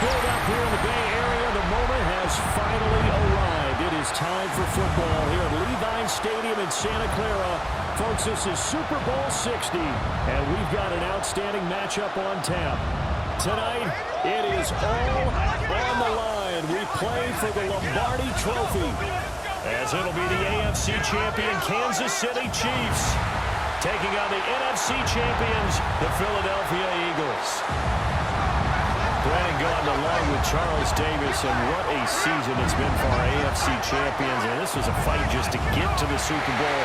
build-up here in the Bay Area. The moment has finally arrived. It is time for football here at Levine Stadium in Santa Clara. Folks, this is Super Bowl 60, and we've got an outstanding matchup on tap. Tonight, it is all on the line. We play for the Lombardi Trophy, as it'll be the AFC champion Kansas City Chiefs taking on the NFC champions, the Philadelphia Eagles. Brandon Gaudin along with Charles Davis, and what a season it's been for our AFC champions. And this was a fight just to get to the Super Bowl.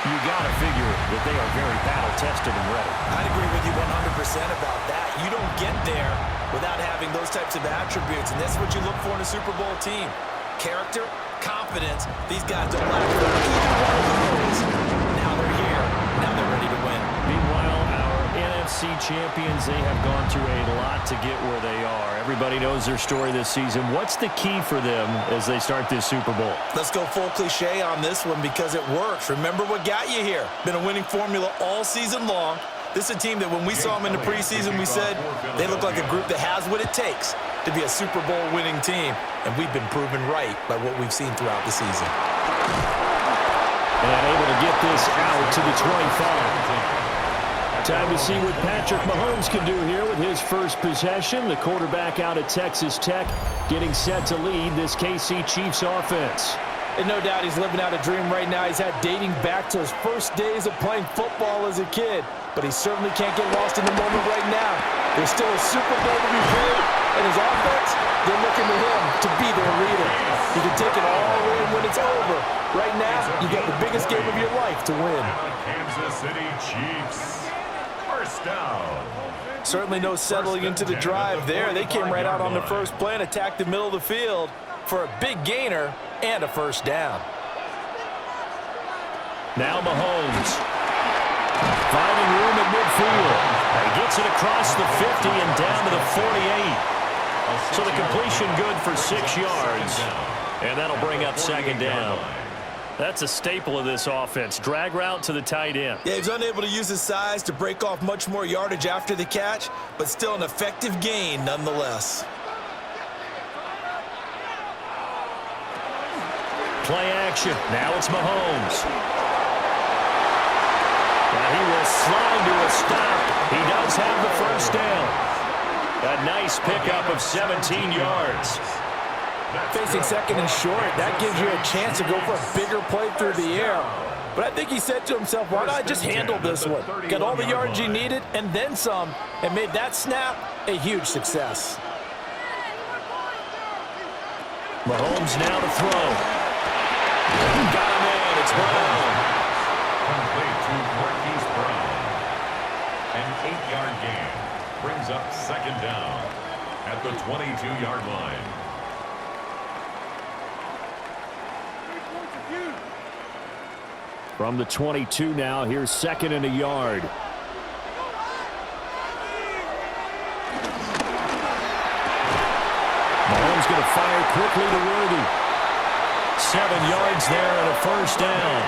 You got to figure that they are very battle-tested and ready. I'd agree with you 100% about that. You don't get there without having those types of attributes, and that's what you look for in a Super Bowl team. Character, confidence. These guys don't lack for either one of those. Now they're here. Now they're ready to win. Meanwhile, our NFC champions, they have gone through a lot to get where they are. Everybody knows their story this season. What's the key for them as they start this Super Bowl? Let's go full cliche on this one because it works. Remember what got you here. Been a winning formula all season long. This is a team that when we saw them in the preseason, we said they look like a group that has what it takes to be a Super Bowl winning team. And we've been proven right by what we've seen throughout the season. And able to get this out to the 25. Time to see what Patrick Mahomes can do here with his first possession. The quarterback out at Texas Tech getting set to lead this KC Chiefs offense. And no doubt he's living out a dream right now. He's had dating back to his first days of playing football as a kid. But he certainly can't get lost in the moment right now. There's still a Super Bowl to be played, and his offense, they're looking to him to be their leader. He can take it all in when it's over. Right now, you got the biggest game of your life to win. Kansas City Chiefs. First down. Certainly no settling into the drive there. They came right out on the first play and attacked the middle of the field for a big gainer and a first down. Now Mahomes finding room at midfield. He gets it across the 50 and down to the 48. So the completion good for 6 yards. And that'll bring up second down. That's a staple of this offense. Drag route to the tight end. Yeah, he's unable to use his size to break off much more yardage after the catch, but still an effective gain nonetheless. Play action. Now it's Mahomes. Now he will slide to a stop. He does have the first down. A nice pickup of 17 yards. Facing second and short, that gives you a chance to go for a bigger play through the air. But I think he said to himself, why not just handle this one? Got all the yards he needed and then some, and made that snap a huge success. Mahomes now to throw. Got him in. It's Brown. Complete to Marquise Brown. An 8-yard gain brings up second down at the 22-yard line. From the 22 now, here's second and a yard. Mahomes going to fire quickly to Worthy. 7 yards there and a first down.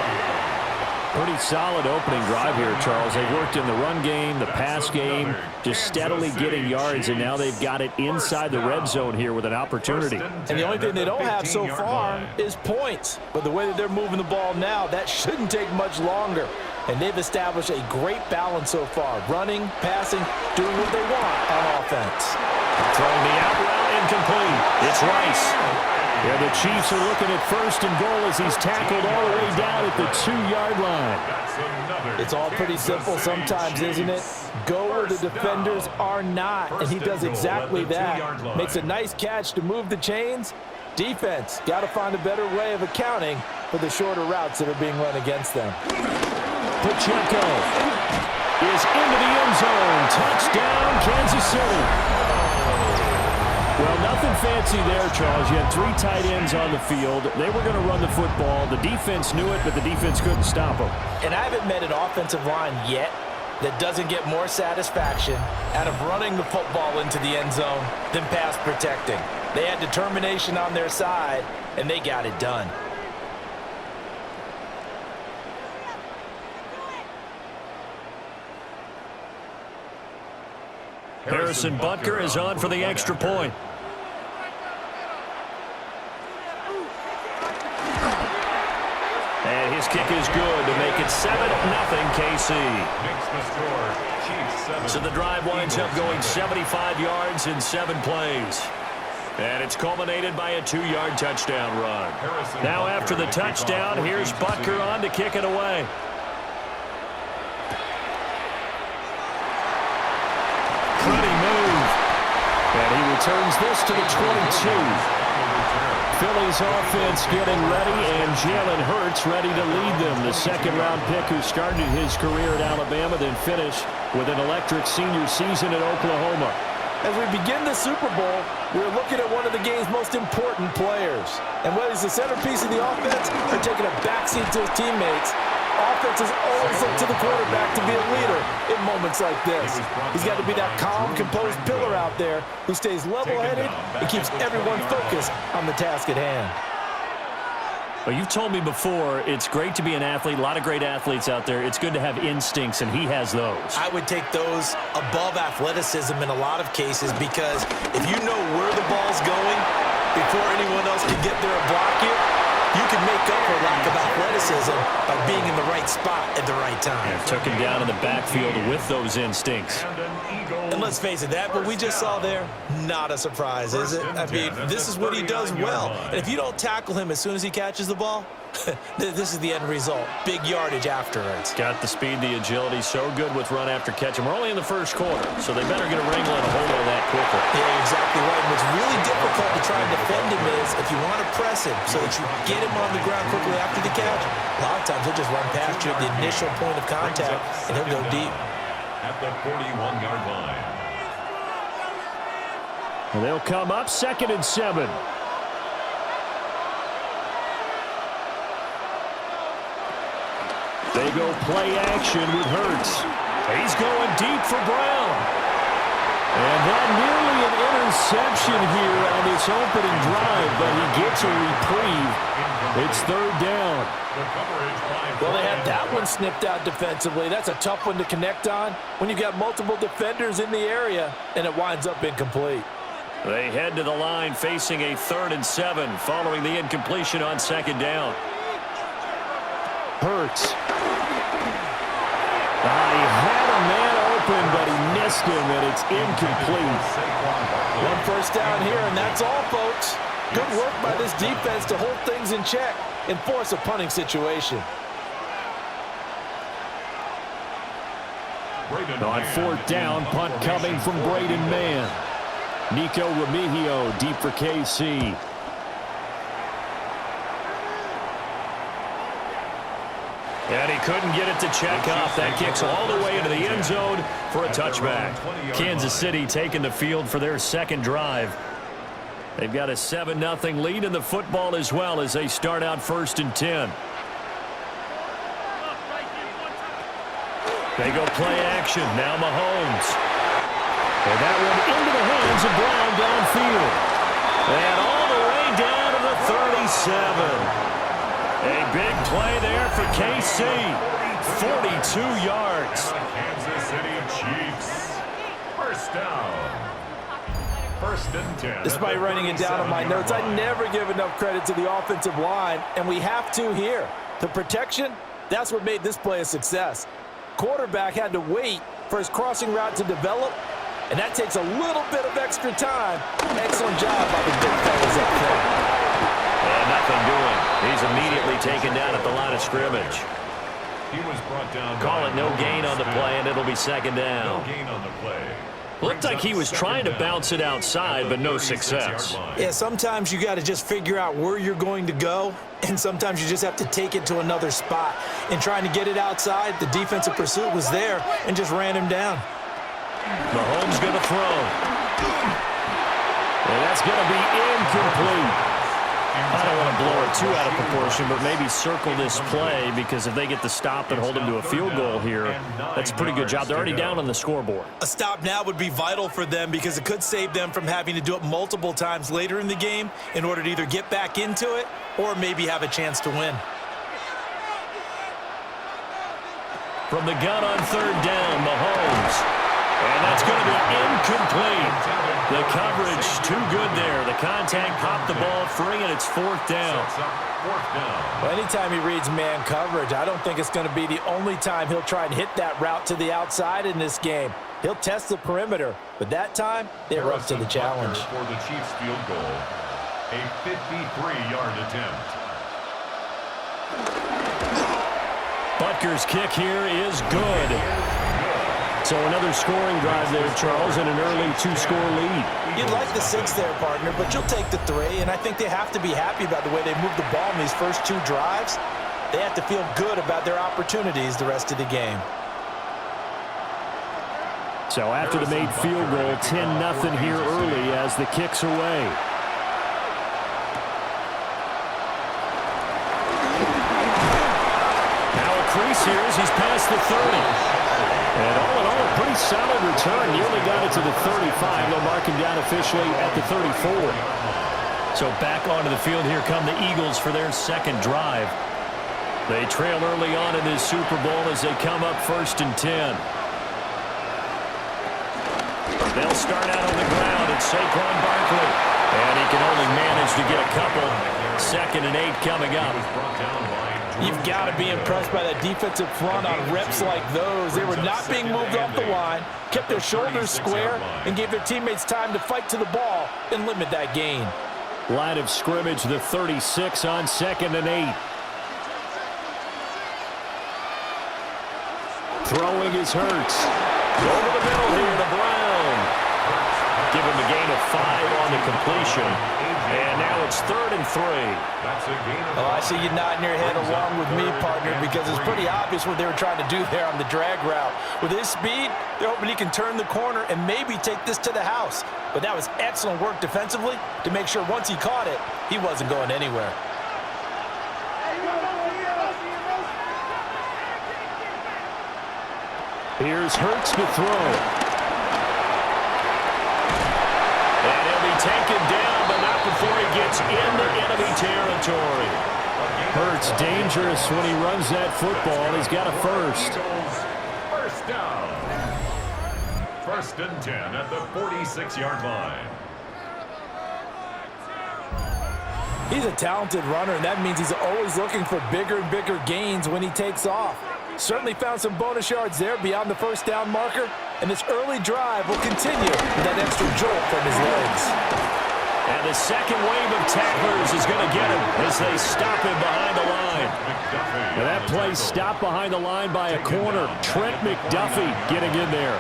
Pretty solid opening drive here, Charles. They worked in the run game, the pass game, just steadily getting yards, and now they've got it inside the red zone here with an opportunity. And the only thing they don't have so far is points. But the way that they're moving the ball now, that shouldn't take much longer. And they've established a great balance so far. Running, passing, doing what they want on offense. Throwing the out route incomplete. It's Rice. Yeah, the Chiefs are looking at first and goal as he's tackled all the way down at the 2-yard line. It's all pretty simple sometimes, isn't it? Go where the defenders are not, and he does exactly that. Makes a nice catch to move the chains. Defense, got to find a better way of accounting for the shorter routes that are being run against them. Pacheco is into the end zone. Touchdown, Kansas City. Well, nothing fancy there, Charles. You had 3 tight ends on the field. They were going to run the football. The defense knew it, but the defense couldn't stop them. And I haven't met an offensive line yet that doesn't get more satisfaction out of running the football into the end zone than pass protecting. They had determination on their side, and they got it done. Harrison Butker is on for the extra point. This kick is good to make it 7-0 KC. Makes the score Chiefs 7. So the drive winds up going 75 yards in 7 plays. And it's culminated by a 2-yard touchdown run. Now after the touchdown, here's Butker on to kick it away. Pretty move. And he returns this to the 22. Philly's offense getting ready, and Jalen Hurts ready to lead them. The second-round pick who started his career at Alabama, then finished with an electric senior season at Oklahoma. As we begin the Super Bowl, we're looking at one of the game's most important players. And whether he's the centerpiece of the offense or taking a backseat to his teammates, offenses always look to the quarterback to be a leader in moments like this. He's got to be that calm, composed pillar out there who stays level-headed and keeps everyone focused on the task at hand. Well, you've told me before it's great to be an athlete. A lot of great athletes out there. It's good to have instincts, and he has those. I would take those above athleticism in a lot of cases, because if you know where the ball's going before anyone else can get there and block you, you can make up for lack of athleticism by being in the right spot at the right time. Yeah, took him down in the backfield with those instincts. And let's face it, that what we just saw there, not a surprise, is it? I mean, this is what he does well. And if you don't tackle him as soon as he catches the ball, this is the end result. Big yardage afterwards. Got the speed, the agility, so good with run after catch. And we're only in the first quarter, so they better get a wrangle and a hold on that quickly. Yeah, exactly right. And what's really difficult to try and defend him is if you want to press him so that you get him on the ground quickly after the catch, a lot of times he'll just run past you at the initial point of contact, and he'll go deep. At the 41-yard line. And they'll come up 2nd and 7. They go play action with Hurts. He's going deep for Brown. And that nearly an interception here on this opening drive, but he gets a reprieve. It's 3rd down. Well, they had that one snipped out defensively. That's a tough one to connect on when you've got multiple defenders in the area, and it winds up incomplete. They head to the line facing a 3rd and 7 following the incompletion on 2nd down. Hurts. He had a man open, but he missed him, and it's incomplete. 1 first down here, and that's all, folks. Good work by this defense to hold things in check and force a punting situation. On 4th down, punt coming from Braden Mann. Nico Remigio deep for KC. And he couldn't get it to check off. That kicks all the way into the end zone for a touchback. Kansas City taking the field for their 2nd drive. They've got a 7-0 lead in the football as well as they start out 1st and 10. They go play action. Now Mahomes. And that one into the hands of Brown downfield. And all the way down to the 37. A big play there for KC. 42 yards. Kansas City Chiefs. First down. 1st and 10. Despite writing it down on my notes, I never give enough credit to the offensive line, and we have to here. The protection, that's what made this play a success. Quarterback had to wait for his crossing route to develop, and that takes a little bit of extra time. Excellent job by the big fellas up front. And nothing doing. He's immediately taken down at the line of scrimmage. He was brought down. Call it no gain on the play, and it'll be 2nd down. No gain on the play. Looked like he was trying to bounce it outside, but no success. Yeah, sometimes you got to just figure out where you're going to go, and sometimes you just have to take it to another spot. And trying to get it outside, the defensive pursuit was there and just ran him down. Mahomes going to throw. And that's going to be incomplete. I don't want to blow it too out of proportion, but maybe circle this play, because if they get the stop and hold them to a field goal here, that's a pretty good job. They're already down on the scoreboard. A stop now would be vital for them, because it could save them from having to do it multiple times later in the game in order to either get back into it or maybe have a chance to win. From the gun on 3rd down, Mahomes. And that's going to be incomplete. The coverage too good there. The contact popped the ball free, and it's 4th down. 4th down. Well, anytime he reads man coverage, I don't think it's going to be the only time he'll try and hit that route to the outside in this game. He'll test the perimeter, but that time, they were up to the challenge. For the Chiefs field goal, a 53-yard attempt. Butker's kick here is good. So another scoring drive there, Charles, and an early 2-score lead. You'd like the 6 there, partner, but you'll take the 3, and I think they have to be happy about the way they moved the ball in these first 2 drives. They have to feel good about their opportunities the rest of the game. So after the made field goal, 10-0 here early as the kick's away. Now a crease here as he's past the 30. And all in all, a pretty solid return. Nearly got it to the 35. They'll mark him down officially at the 34. So back onto the field here come the Eagles for their second drive. They trail early on in this Super Bowl as they come up 1st and 10. They'll start out on the ground. It's Saquon Barkley. And he can only manage to get a couple. 2nd and 8 coming up. You've got to be impressed by that defensive front on reps like those. They were not being moved off the line, kept their shoulders square, and gave their teammates time to fight to the ball and limit that gain. Line of scrimmage, the 36 on 2nd and 8. Throwing is Hurts. Over the middle here to Brown. Give him a gain of 5 on the completion. And now it's 3rd and 3. Oh, I see you nodding your head along with me, partner, because it's pretty obvious what they were trying to do there on the drag route. With his speed, they're hoping he can turn the corner and maybe take this to the house. But that was excellent work defensively to make sure once he caught it, he wasn't going anywhere. Here's Hurts to throw. And he'll be taken down, but not before he gets into enemy territory. Hurts dangerous when he runs that football. He's got a first. First down. 1st and 10 at the 46-yard line. He's a talented runner, and that means he's always looking for bigger and bigger gains when he takes off. Certainly found some bonus yards there beyond the 1st down marker, and this early drive will continue with that extra jolt from his legs. And the second wave of tacklers is going to get him as they stop him behind the line. And that play stopped behind the line by a corner. Trent McDuffie getting in there.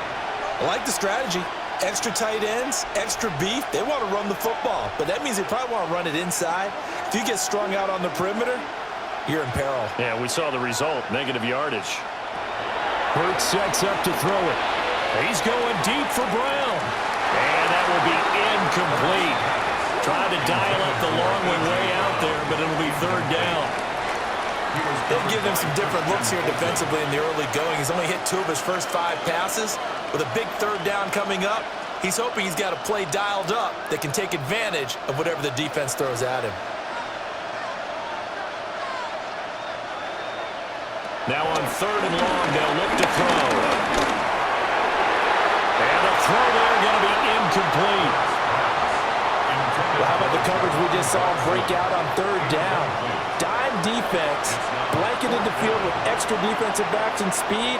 I like the strategy. Extra tight ends, extra beef. They want to run the football, but that means they probably want to run it inside. If you get strung out on the perimeter, you're in peril. Yeah, we saw the result, negative yardage. Hurts sets up to throw it. He's going deep for Brown. And that will be incomplete. Trying to dial up the long way out there, but it'll be 3rd down. They've given him some different looks here defensively in the early going. He's only hit 2 of his first 5 passes. With a big 3rd down coming up, he's hoping he's got a play dialed up that can take advantage of whatever the defense throws at him. Now on 3rd and long, they'll look to throw. And the throw there going to be incomplete. Well, how about the coverage we just saw break out on 3rd down? Dime defense, blanketed the field with extra defensive backs and speed,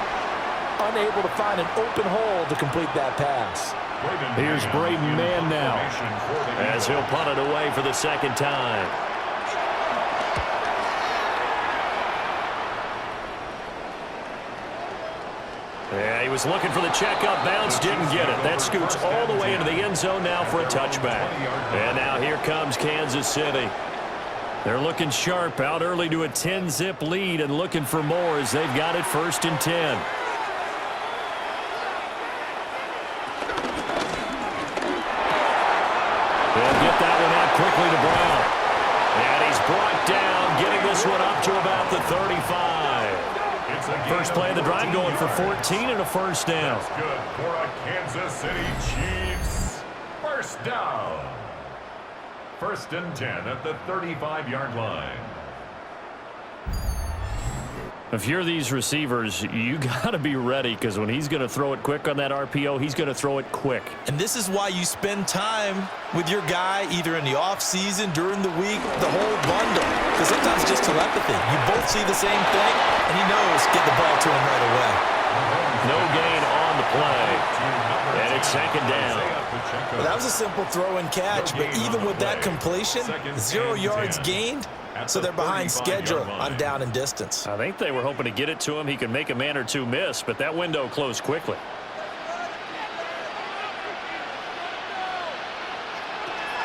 unable to find an open hole to complete that pass. Here's Braden Mann now as he'll punt it away for the 2nd time. Yeah, he was looking for the checkup bounce, didn't get it. That scoots all the way into the end zone now for a touchback. And now here comes Kansas City. They're looking sharp, out early to a 10-zip lead and looking for more as they've got it 1st and 10. They'll get that one out quickly to Brown. And he's brought down, getting this one up to about the 35. First play of the drive going for 14 and a 1st down. That's good for a Kansas City Chiefs. 1st down. 1st and 10 at the 35-yard line. If you're these receivers, you got to be ready, because when he's going to throw it quick on that RPO, he's going to throw it quick. And this is why you spend time with your guy either in the offseason, during the week, the whole bundle. Because sometimes just telepathy. You both see the same thing, and he knows get the ball to him right away. No gain on the play. And it's second down. Well, that was a simple throw and catch, but even with that completion, 0 yards gained. So they're behind schedule on down and distance. I think they were hoping to get it to him. He could make a man or two miss, but that window closed quickly.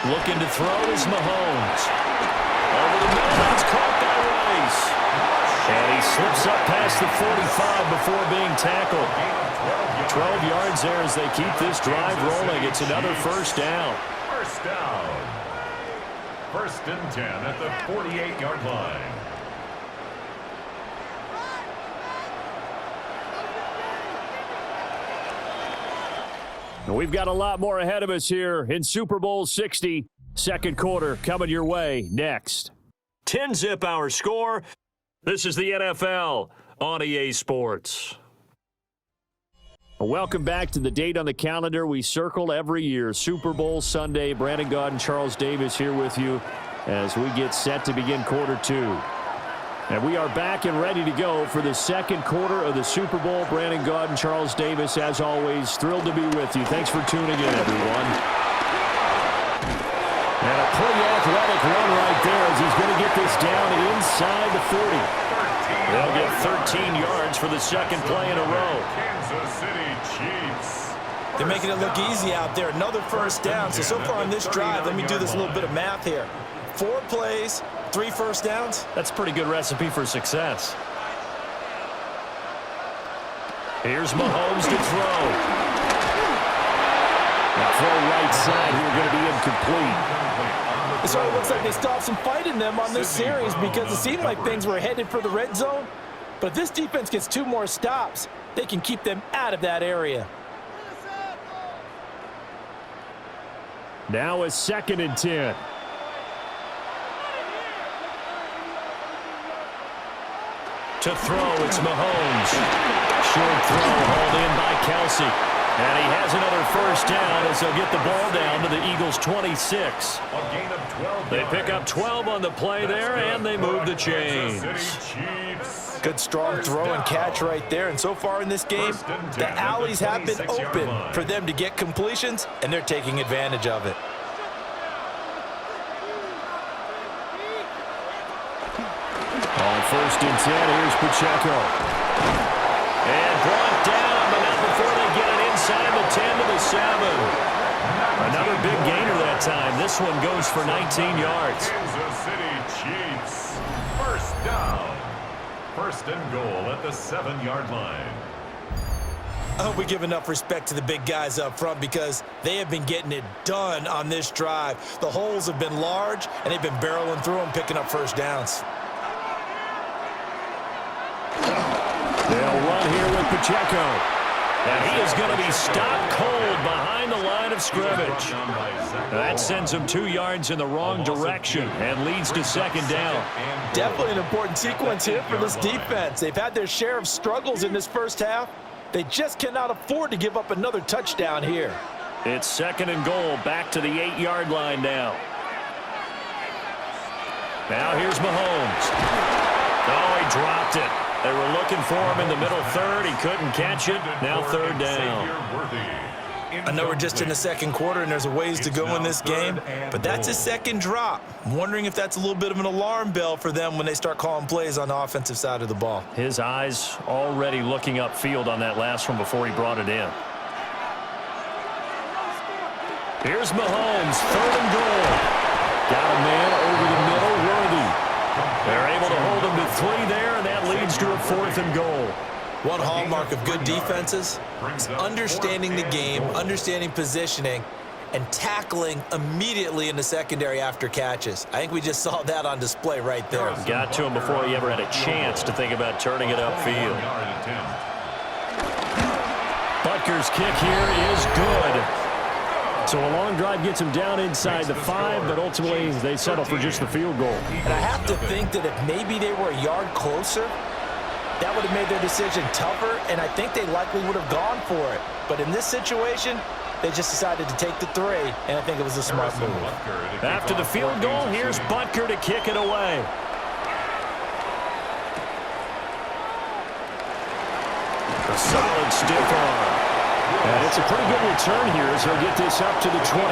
Looking to throw is Mahomes. Over the middle, that's caught by Rice. And he slips up past the 45 before being tackled. 12 yards there as they keep this drive rolling. It's another first down. First down. First and 10 at the 48-yard line. We've got a lot more ahead of us here in Super Bowl 60. Second quarter coming your way next. 10-zip our score. This is the NFL on EA Sports. Welcome back to the date on the calendar we circle every year, Super Bowl Sunday. Brandon Gaud and Charles Davis here with you as we get set to begin quarter two. And we are back and ready to go for the second quarter of the Super Bowl. Brandon Gaud and Charles Davis, as always, thrilled to be with you. Thanks for tuning in, everyone. And a pretty athletic run right there as he's going to get this down inside the 40. They'll get 13 yards for the second play in a row. Kansas City Chiefs. They're making it look easy out there. Another first down. So far on this drive, let me do this little bit of math here. 4 plays, 3 first downs. That's a pretty good recipe for success. Here's Mahomes to throw. The throw right side here going to be incomplete. It sort of looks like they stopped some fight in them on this series because it seemed like things were headed for the red zone. But if this defense gets 2 more stops, they can keep them out of that area. Now a 2nd and 10. To throw, it's Mahomes. Short throw, hauled in by Kelsey. And he has another first down as they'll get the ball down to the Eagles' 26. A gain of 12 They pick up 12 on the play there, and they move the chains. Good strong throw and catch right there. And so far in this game, the alleys have been open for them to get completions, and they're taking advantage of it. On 1st and 10, here's Pacheco. And brought down, but not before they get it inside the 10 to the 7. Another big gainer that time. This one goes for 19 yards. Kansas City Chiefs. First down. First and goal at the 7-yard line. I hope we give enough respect to the big guys up front because they have been getting it done on this drive. The holes have been large, and they've been barreling through them, picking up first downs. They'll run here with Pacheco. And he is going to be stopped cold behind the line of scrimmage. That sends him 2 yards in the wrong direction and leads to 2nd down. Definitely an important sequence here for this defense. They've had their share of struggles in this first half. They just cannot afford to give up another touchdown here. It's 2nd and goal, back to the 8-yard line now. Now here's Mahomes. Oh, he dropped it. They were looking for him in the middle third. He couldn't catch it. Now 3rd down. I know we're just in the second quarter and there's a ways to go in this game, but that's his 2nd drop. I'm wondering if that's a little bit of an alarm bell for them when they start calling plays on the offensive side of the ball. His eyes already looking upfield on that last one before he brought it in. Here's Mahomes, 3rd and goal. Got a man over the middle, Worthy. They're able to hold him to 3 there, and that leads to a 4th and goal. One hallmark of good defenses is understanding the game, understanding positioning, and tackling immediately in the secondary after catches. I think we just saw that on display right there. Got to him before he ever had a chance to think about turning it upfield. Butker's kick here is good. So a long drive gets him down inside the 5, but ultimately they settle for just the field goal. And I have to think that if maybe they were a yard closer, that would have made their decision tougher, and I think they likely would have gone for it. But in this situation, they just decided to take the 3, and I think it was a smart move. After the field goal, here's Butker to kick it away. A solid stiff arm. And it's a pretty good return here as he'll get this up to the 29.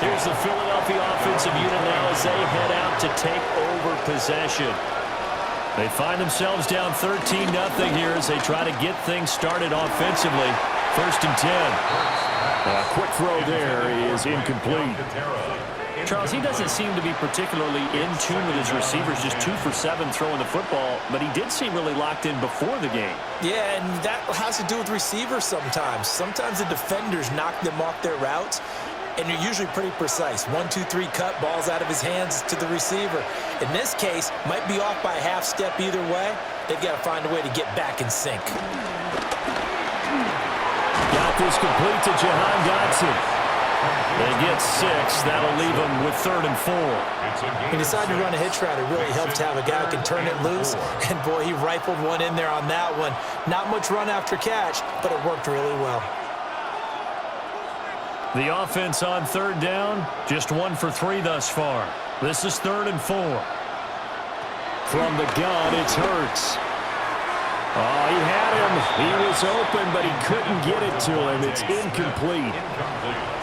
Here's the Philadelphia offensive unit now as they head out to take over possession. They find themselves down 13-0 here as they try to get things started offensively. 1st and 10. A quick throw there is incomplete. Charles, he doesn't seem to be particularly in tune with his receivers, just 2 for 7 throwing the football, but he did seem really locked in before the game. Yeah, and that has to do with receivers sometimes. Sometimes the defenders knock them off their routes, and they're usually pretty precise. 1, 2, 3 cut, balls out of his hands to the receiver. In this case, might be off by a half step either way. They've got to find a way to get back in sync. Got this complete to Jahan Dotson. They get 6. That'll leave them with 3rd and 4. He decided to run a hitch route. It really helps to have a guy who can turn it loose. And, boy, he rifled one in there on that one. Not much run after catch, but it worked really well. The offense on 3rd down, just 1 for 3 thus far. This is 3rd and 4. From the gun, it's Hurts. Oh, he had him. He was open, but he couldn't get it to him. It's incomplete.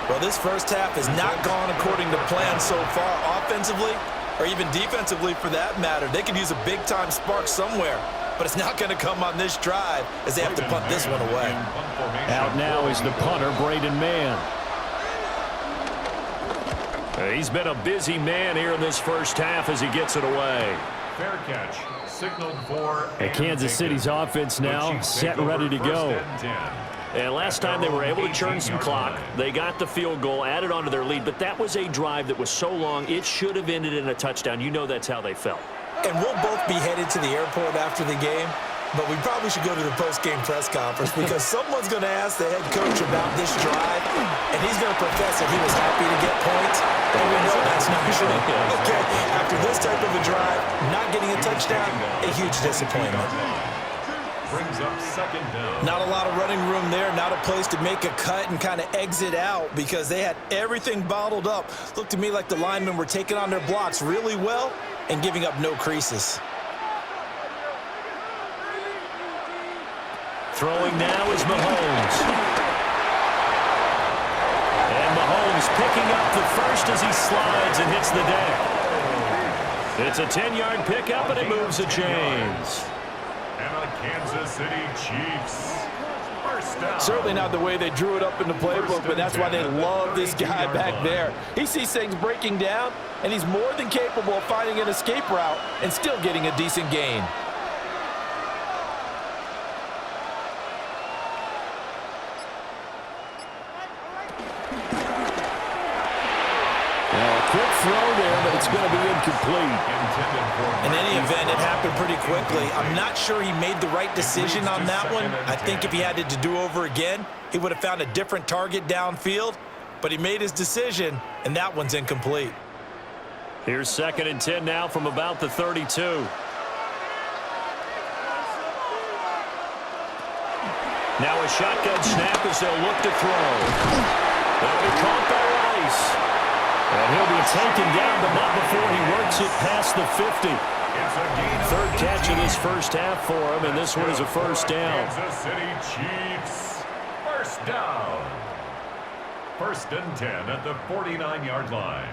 Well, this first half has not gone according to plan so far offensively or even defensively for that matter. They could use a big-time spark somewhere, but it's not going to come on this drive as they have to punt this one away. Out now is the punter, Braden Mann. He's been a busy man here in this first half as he gets it away. Fair catch. Signaled for and Kansas City's offense now set and ready to go. And last time they were able to churn some clock. They got the field goal, added on to their lead, but that was a drive that was so long it should have ended in a touchdown. You know that's how they felt. And we'll both be headed to the airport after the game, but we probably should go to the post-game press conference because someone's going to ask the head coach about this drive, and he's going to profess that he was happy to get points, and we know that's not true. Okay, after this type of a drive, not getting a touchdown, a huge disappointment. Brings up 2nd down. Not a lot of running room there, not a place to make a cut and kind of exit out because they had everything bottled up. Looked to me like the linemen were taking on their blocks really well and giving up no creases. Throwing now is Mahomes. And Mahomes picking up the first as he slides and hits the deck. It's a 10-yard pickup, and it moves the chains. And the Kansas City Chiefs. First down. Certainly not the way they drew it up in the playbook, but that's why they love this guy back there. He sees things breaking down, and he's more than capable of finding an escape route and still getting a decent gain. Quick throw there, but it's going to be incomplete. In any event, it happened pretty quickly. I'm not sure he made the right decision on that one. I think if he had it to do over again, he would have found a different target downfield. But he made his decision, and that one's incomplete. Here's 2nd and 10 now from about the 32. Now a shotgun snap as they'll look to throw. That'll be caught by Rice. And he'll be taken down, but not before he works it past the 50. 3rd catch of this first half for him, and this one is a first down. Kansas City Chiefs. First down. 1st and 10 at the 49-yard line.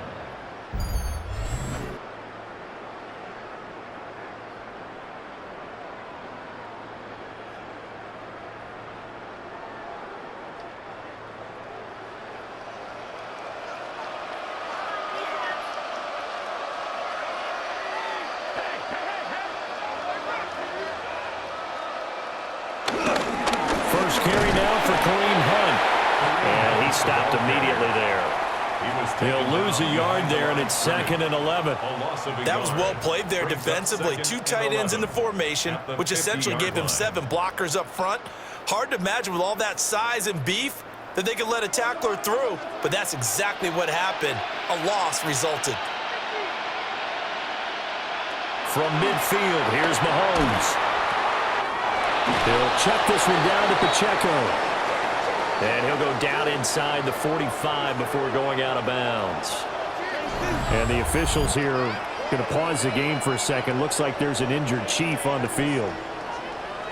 Carry now for Kareem Hunt. And he stopped immediately there. He'll lose a yard there, and it's 2nd and 11. That was well played there defensively. 2 tight ends in the formation, which essentially gave them 7 blockers up front. Hard to imagine with all that size and beef that they could let a tackler through, but that's exactly what happened. A loss resulted. From midfield, here's Mahomes. He'll check this one down to Pacheco. And he'll go down inside the 45 before going out of bounds. And the officials here are going to pause the game for a second. Looks like there's an injured Chief on the field.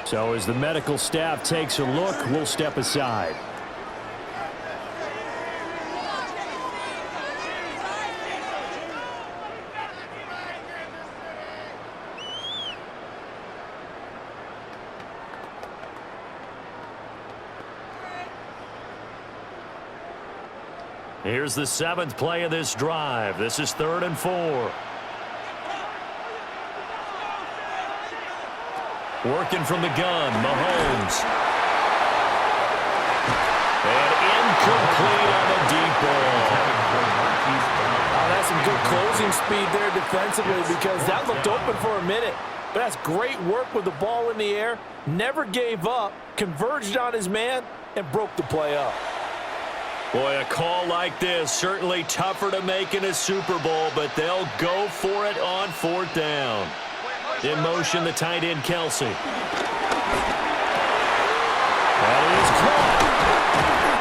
So as the medical staff takes a look, we'll step aside. Here's the 7th play of this drive. This is 3rd and 4. Working from the gun, Mahomes. And incomplete on the deep ball. Oh, that's some good closing speed there defensively because that looked open for a minute. But that's great work with the ball in the air. Never gave up, converged on his man, and broke the play up. Boy, a call like this, certainly tougher to make in a Super Bowl, but they'll go for it on 4th down. In motion, the tight end, Kelsey. That is caught.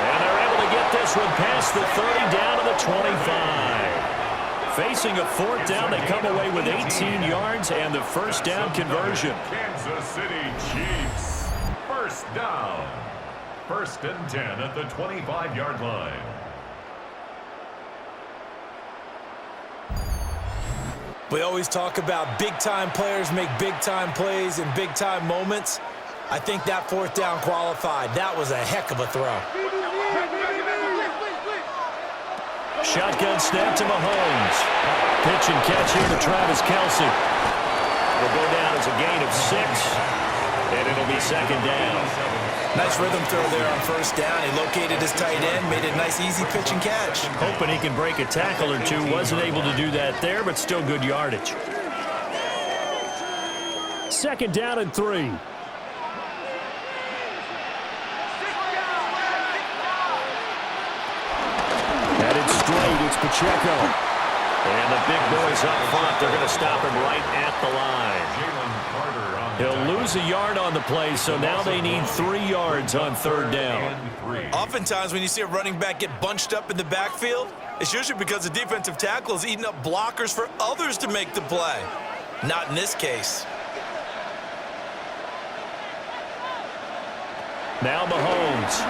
And they're able to get this one past the 30 down to the 25. Facing a 4th down, they come away with 18 yards and the 1st down conversion. Kansas City Chiefs. 1st down. 1st and 10 at the 25-yard line. We always talk about big-time players make big-time plays in big-time moments. I think that 4th down qualified. That was a heck of a throw. Shotgun snap to Mahomes. Pitch and catch here to Travis Kelce. Will go down as a gain of 6, and it'll be 2nd down. Nice rhythm throw there on 1st down. He located his tight end, made a nice easy pitch and catch. Hoping he can break a tackle or two. Wasn't able to do that there, but still good yardage. 2nd down and 3. Headed straight, it's Pacheco. And the big boys up front, they're going to stop him right at the line. He'll lose a yard on the play, so now they need 3 yards on 3rd down. Oftentimes when you see a running back get bunched up in the backfield, it's usually because the defensive tackle is eating up blockers for others to make the play. Not in this case. Now Mahomes.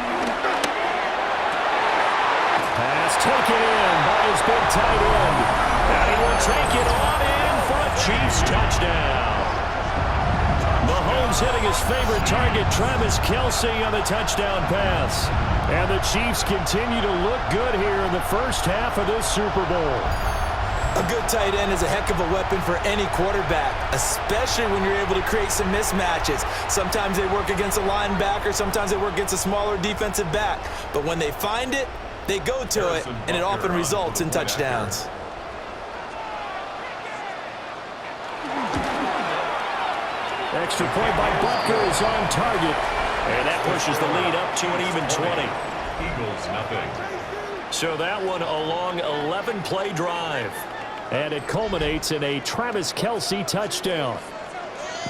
Pass taken in by his big tight end. And he will take it on in for a Chiefs touchdown. Mahomes hitting his favorite target, Travis Kelce, on the touchdown pass. And the Chiefs continue to look good here in the 1st half of this Super Bowl. A good tight end is a heck of a weapon for any quarterback, especially when you're able to create some mismatches. Sometimes they work against a linebacker, sometimes they work against a smaller defensive back. But when they find it, they go to it, and it often results in touchdowns. Extra point by Butker is on target. And that pushes the lead up to an even 20. Eagles nothing. So that one a long 11-play drive. And it culminates in a Travis Kelce touchdown.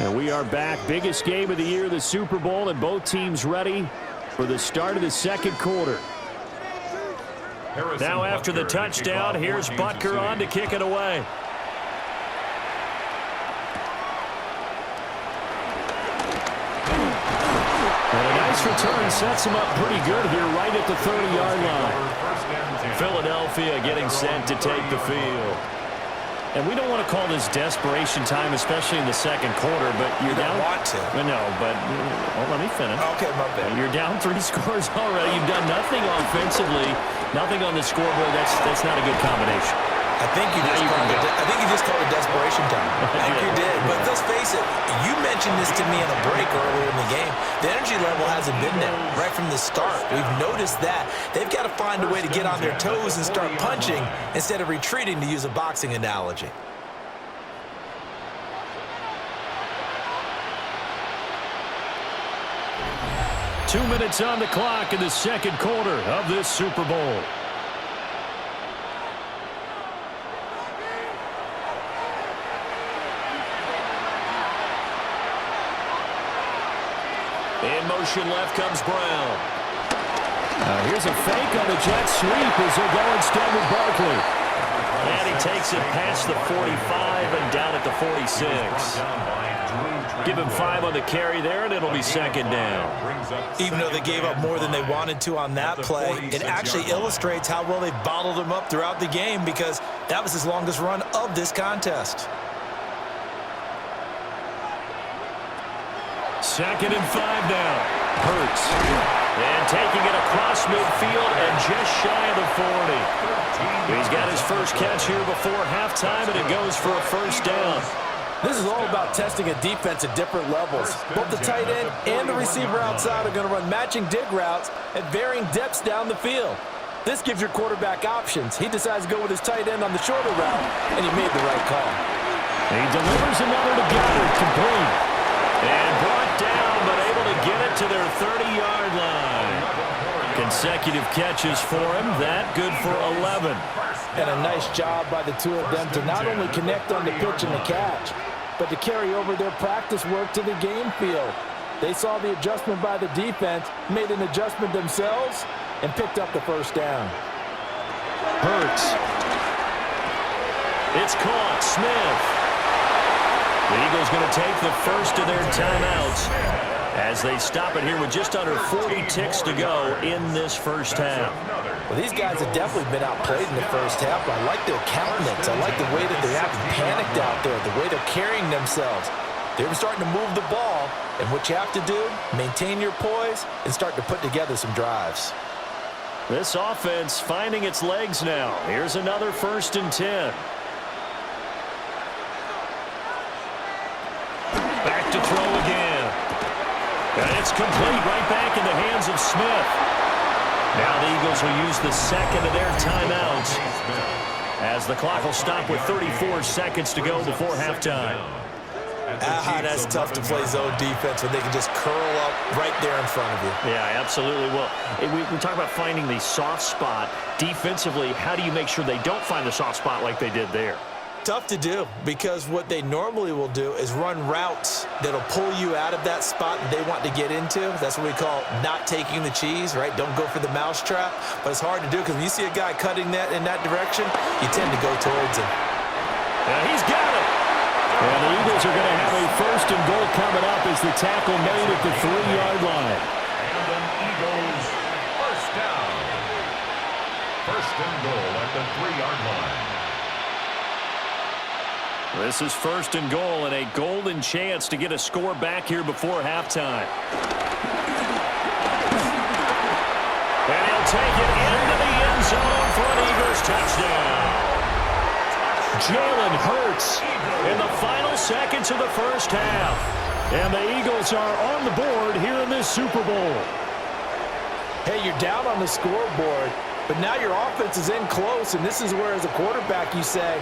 And we are back. Biggest game of the year, the Super Bowl, and both teams ready for the start of the 2nd quarter. Now after the touchdown, here's Butker on to kick it away. And a nice return sets him up pretty good here right at the 30-yard line. Philadelphia getting set to take the field. And we don't want to call this desperation time, especially in the 2nd quarter, but you're down. Want to. No, but let me finish. Okay, my bad. You're down 3 scores already. You've done nothing offensively, nothing on the scoreboard. That's not a good combination. I think you just called it desperation time. I think you did. But let's face it, you mentioned this to me in a break earlier in the game. The energy level hasn't been there right from the start. We've noticed that. They've got to find a way to get on their toes and start punching instead of retreating, to use a boxing analogy. Two minutes on the clock in the 2nd quarter of this Super Bowl. motion. Left comes Brown. Here's a fake on the jet sweep as they'll go instead with Barkley. And he takes it past the 45 and down at the 46. Give him 5 on the carry there, and it'll be second down. Even though they gave up more than they wanted to on that play, it actually illustrates how well they bottled him up throughout the game because that was his longest run of this contest. Second and 5 now. Hurts. And taking it across midfield and just shy of the 40. He's got his first catch here before halftime, and it goes for a first down. This is all about testing a defense at different levels. Both the tight end and the receiver outside are going to run matching dig routes at varying depths down the field. This gives your quarterback options. He decides to go with his tight end on the shorter route, and he made the right call. He delivers another to Goddard, complete. And brought down, but able to get it to their 30-yard line. Consecutive catches for him. That good for 11. And a nice job by the two of them to not only connect on the pitch and the catch, but to carry over their practice work to the game field. They saw the adjustment by the defense, made an adjustment themselves, and picked up the first down. Hurts. It's caught. Smith. The Eagles going to take the first of their timeouts as they stop it here with just under 40 ticks to go in this first half. Well, these guys have definitely been outplayed in the first half. I like their countenance. I like the way that they're acting panicked out there, the way they're carrying themselves. They were starting to move the ball, and what you have to do, maintain your poise and start to put together some drives. This offense finding its legs now. Here's another 1st and 10. Back to throw again. And it's complete right back in the hands of Smith. Now the Eagles will use the second of their timeouts as the clock will stop with 34 seconds to go before halftime. That's tough to play zone defense when they can just curl up right there in front of you. Yeah, absolutely. Well, we talk about finding the soft spot. Defensively, how do you make sure they don't find the soft spot like they did there? Tough to do because what they normally will do is run routes that'll pull you out of that spot that they want to get into. That's what we call not taking the cheese, right? Don't go for the mousetrap. But it's hard to do because when you see a guy cutting that in that direction, you tend to go towards him. And he's got it. And the Eagles are going to have a 1st and goal coming up as the tackle made at the 3-yard line. And an Eagles first down. 1st and goal at the 3-yard line. This is 1st and goal and a golden chance to get a score back here before halftime. And he'll take it into the end zone for an Eagles touchdown. Jalen Hurts in the final seconds of the first half. And the Eagles are on the board here in this Super Bowl. Hey, you're down on the scoreboard, but now your offense is in close, and this is where, as a quarterback, you say,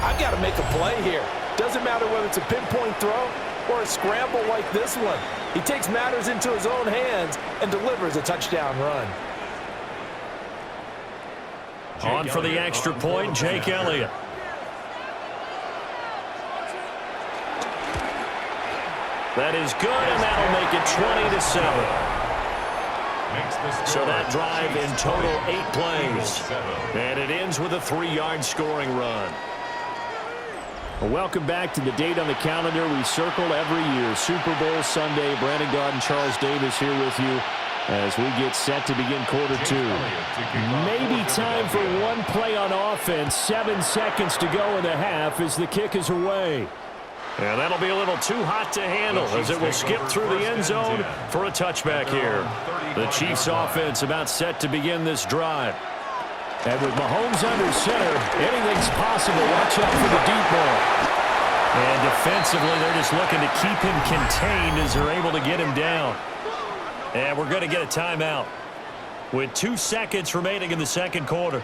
I've got to make a play here. Doesn't matter whether it's a pinpoint throw or a scramble like this one. He takes matters into his own hands and delivers a touchdown run. On for the extra point, Jake Elliott. That is good, and that'll make it 20-7. So that drive in total 8 plays. And it ends with a 3-yard scoring run. Well, welcome back to the date on the calendar we circle every year. Super Bowl Sunday. Brandon Garden, Charles Davis here with you as we get set to begin quarter 2. Maybe time for one play on offense. 7 seconds to go in the half as the kick is away. And that'll be a little too hot to handle as it will skip through the end zone for a touchback here. The Chiefs offense about set to begin this drive. And with Mahomes under center, anything's possible. Watch out for the deep ball. And defensively, they're just looking to keep him contained as they're able to get him down. And we're going to get a timeout with 2 seconds remaining in the second quarter.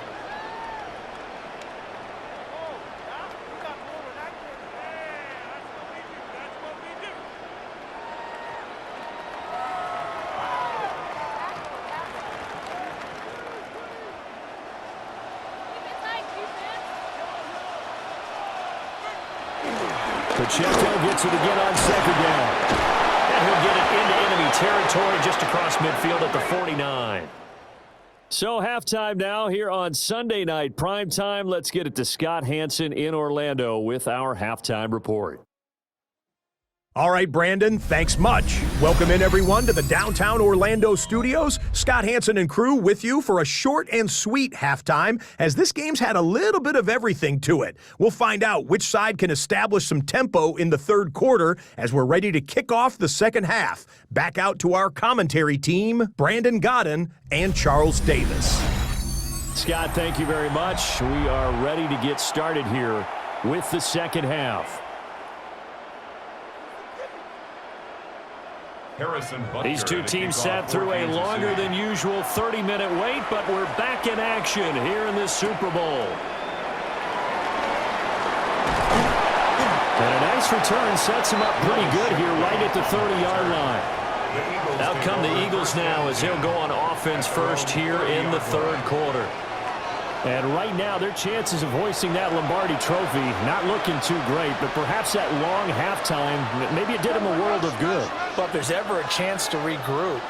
Pacheco gets it again on 2nd down. And he'll get it into enemy territory just across midfield at the 49. So halftime now here on Sunday Night Primetime. Let's get it to Scott Hanson in Orlando with our halftime report. All right, Brandon, thanks much. Welcome in, everyone, to the downtown Orlando studios. Scott Hanson and crew with you for a short and sweet halftime, as this game's had a little bit of everything to it. We'll find out which side can establish some tempo in the third quarter as we're ready to kick off the second half. Back out to our commentary team, Brandon Godden and Charles Davis. Scott, thank you very much. We are ready to get started here with the second half. These two teams sat through a longer than usual 30-minute wait, but we're back in action here in this Super Bowl. And a nice return sets him up pretty good here right at the 30-yard line. Out come the Eagles now as they'll go on offense first here in the third quarter. And right now, their chances of hoisting that Lombardi trophy not looking too great, but perhaps that long halftime, maybe it did them a world of good. But if there's ever a chance to regroup,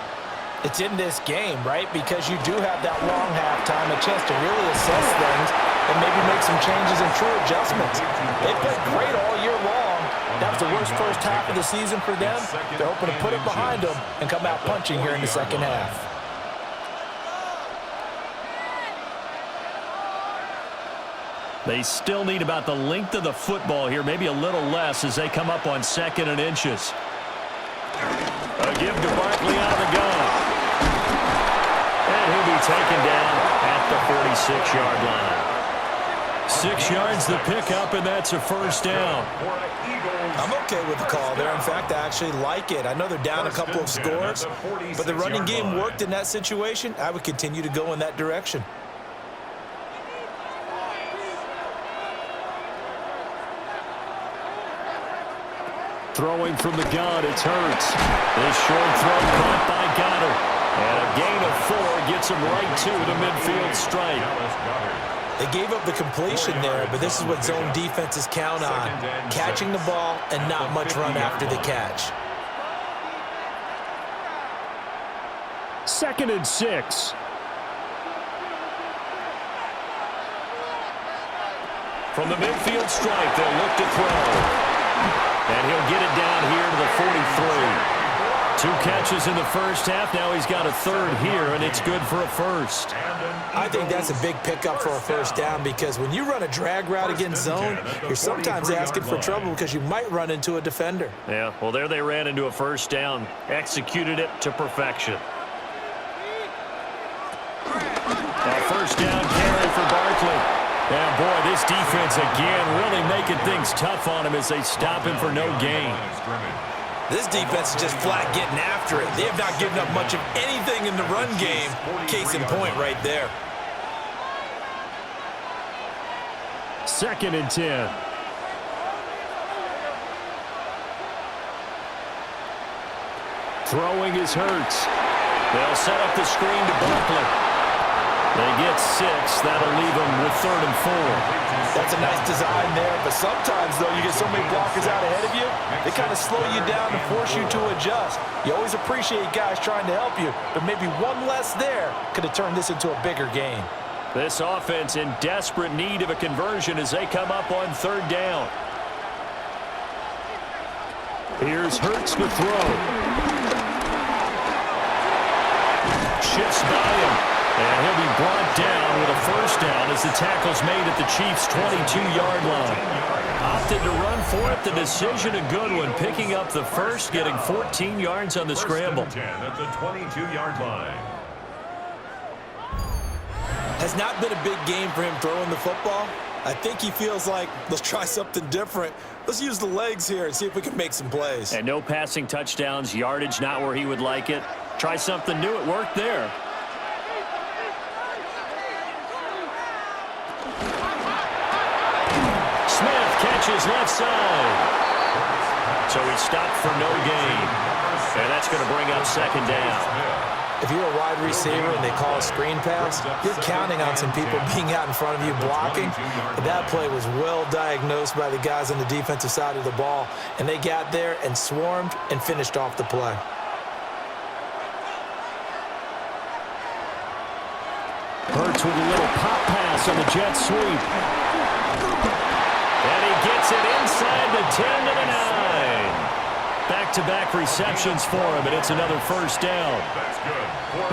it's in this game, right? Because you do have that long halftime, a chance to really assess things and maybe make some changes and true adjustments. They played great all year long. That was the worst first half of the season for them. They're hoping to put it behind them and come out punching here in the second half. They still need about the length of the football here, maybe a little less as they come up on 2nd and inches. A give to Barkley out of the gun. And he'll be taken down at the 46-yard line. 6 yards the pickup, and that's a first down. I'm okay with the call there. In fact, I actually like it. I know they're down a couple of scores, but the running game worked in that situation. I would continue to go in that direction. Throwing from the gun, it's Hurts. This short throw caught by Goddard. And a gain of 4 gets him right to the midfield stripe. They gave up the completion there, but this is what zone defenses count on. Catching the ball and not much run after the catch. 2nd and 6. From the midfield stripe, they'll look to throw. And he'll get it down here to the 43. 2 catches in the first half. Now he's got a third here, and it's good for a first. I think that's a big pickup for a first down because when you run a drag route against zone, you're sometimes asking for trouble because you might run into a defender. Yeah, well, there they ran into a first down. Executed it to perfection. A first down carry for Barkley. Yeah, boy, this defense again really making things tough on him as they stop him for no gain. This defense is just flat getting after it. They have not given up much of anything in the run game. Case in point right there. 2nd and 10. Throwing is Hurts. They'll set up the screen to Barkley. They get 6. That'll leave them with 3rd and 4. That's a nice design there, but sometimes, though, you get so many blockers out ahead of you, they kind of slow you down and force you to adjust. You always appreciate guys trying to help you, but maybe one less there could have turned this into a bigger game. This offense in desperate need of a conversion as they come up on 3rd down. Here's Hurts to throw. Shifts by him. And he'll be brought down with a first down as the tackle's made at the Chiefs' 22-yard line. Opted to run for it. The decision a good one. Picking up the first, getting 14 yards on the scramble. 10 at the 22-yard line. Has not been a big game for him throwing the football. I think he feels like, let's try something different. Let's use the legs here and see if we can make some plays. And no passing touchdowns, yardage not where he would like it. Try something new. It worked there. Smith catches left side. So he stopped for no gain. And that's going to bring up 2nd down. If you're a wide receiver and they call a screen pass, you're counting on some people being out in front of you blocking. But that play was well diagnosed by the guys on the defensive side of the ball. And they got there and swarmed and finished off the play. Hurts with a little pop pass on the jet sweep. And he gets it inside the 10 to the 9. Back-to-back receptions for him, and it's another first down.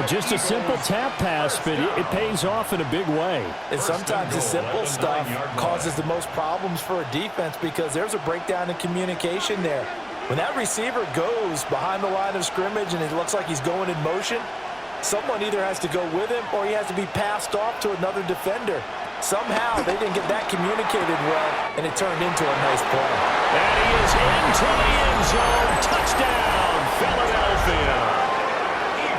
Just a simple tap pass, but it pays off in a big way. And sometimes the simple stuff causes the most problems for a defense because there's a breakdown in communication there. When that receiver goes behind the line of scrimmage and it looks like he's going in motion, someone either has to go with him or he has to be passed off to another defender. Somehow they didn't get that communicated well, and it turned into a nice play. And he is into the end zone. Touchdown, Philadelphia.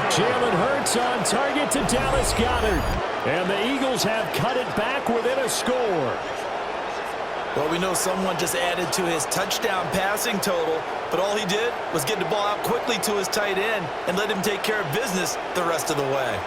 Jalen Hurts on target to Dallas Goedert. And the Eagles have cut it back within a score. Well, we know someone just added to his touchdown passing total, but all he did was get the ball out quickly to his tight end and let him take care of business the rest of the way.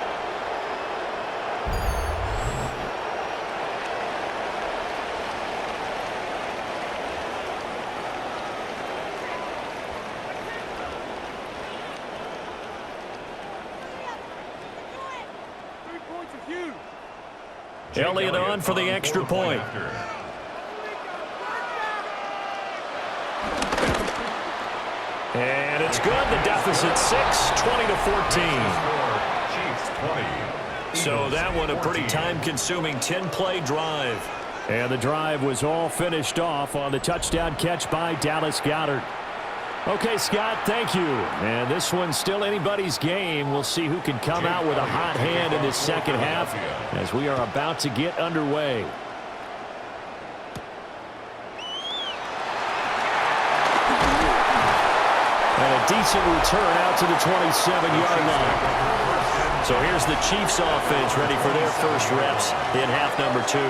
Elliott on for the extra point. And it's good. The deficit 6, 20-14. So that one a pretty time-consuming 10-play drive. And the drive was all finished off on the touchdown catch by Dallas Goedert. Okay, Scott, thank you. And this one's still anybody's game. We'll see who can come out with a hot hand in this second half as we are about to get underway. And a decent return out to the 27-yard line. So here's the Chiefs offense ready for their first reps in half number 2.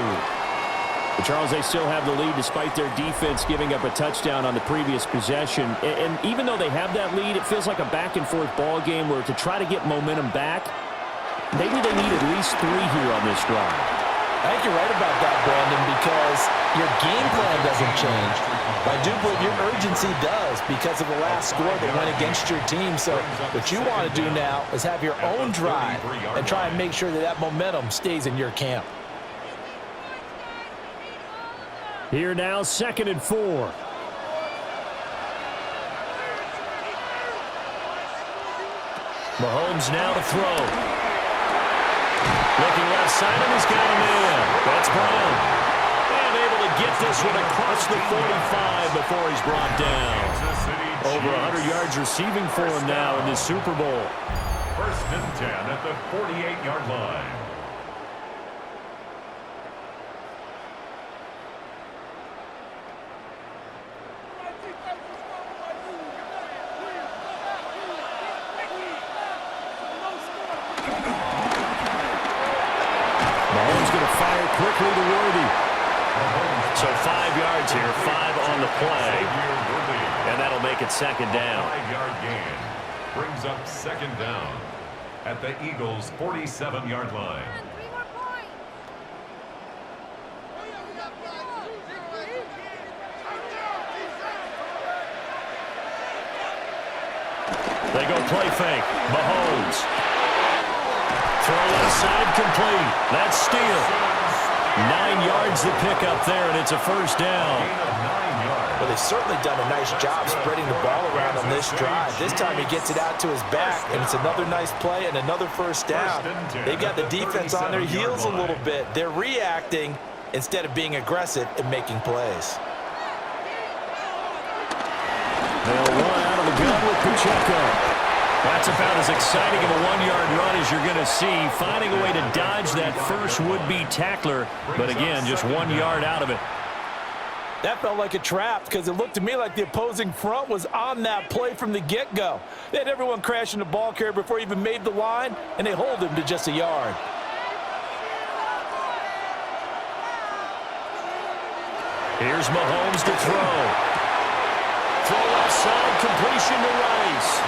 But Charles, they still have the lead despite their defense giving up a touchdown on the previous possession. And even though they have that lead, it feels like a back-and-forth ball game where to try to get momentum back, maybe they need at least 3 here on this drive. I think you're right about that, Brandon, because your game plan doesn't change. I do believe your urgency does because of the last score that went against your team. So what you want to do now is have your own drive and try and make sure that that momentum stays in your camp. Here now, 2nd and 4. Mahomes now to throw. Looking left side, and he's got a man. That's Brown. And able to get this one across the 45 before he's brought down. Over 100 yards receiving for him now in this Super Bowl. 1st and 10 at the 48-yard line. Quickly to Worthy. So 5 yards here, 5 on the play. And that'll make it 2nd down. 5-yard gain brings up 2nd down at the Eagles' 47-yard line. They go play fake. Mahomes. Throw inside, complete. That's Steele. 9 yards to pick up there, and it's a first down. Well, they've certainly done a nice job spreading the ball around on this drive. This time he gets it out to his back, and it's another nice play and another first down. They've got the defense on their heels a little bit. They're reacting instead of being aggressive and making plays. They'll run out of the gun with Pacheco. That's about as exciting of a 1-yard run as you're going to see. Finding a way to dodge that first would-be tackler, but again, just 1 yard out of it. That felt like a trap because it looked to me like the opposing front was on that play from the get-go. They had everyone crashing the ball carrier before he even made the line, and they hold him to just a yard. Here's Mahomes to throw. Throw left side, completion to Rice.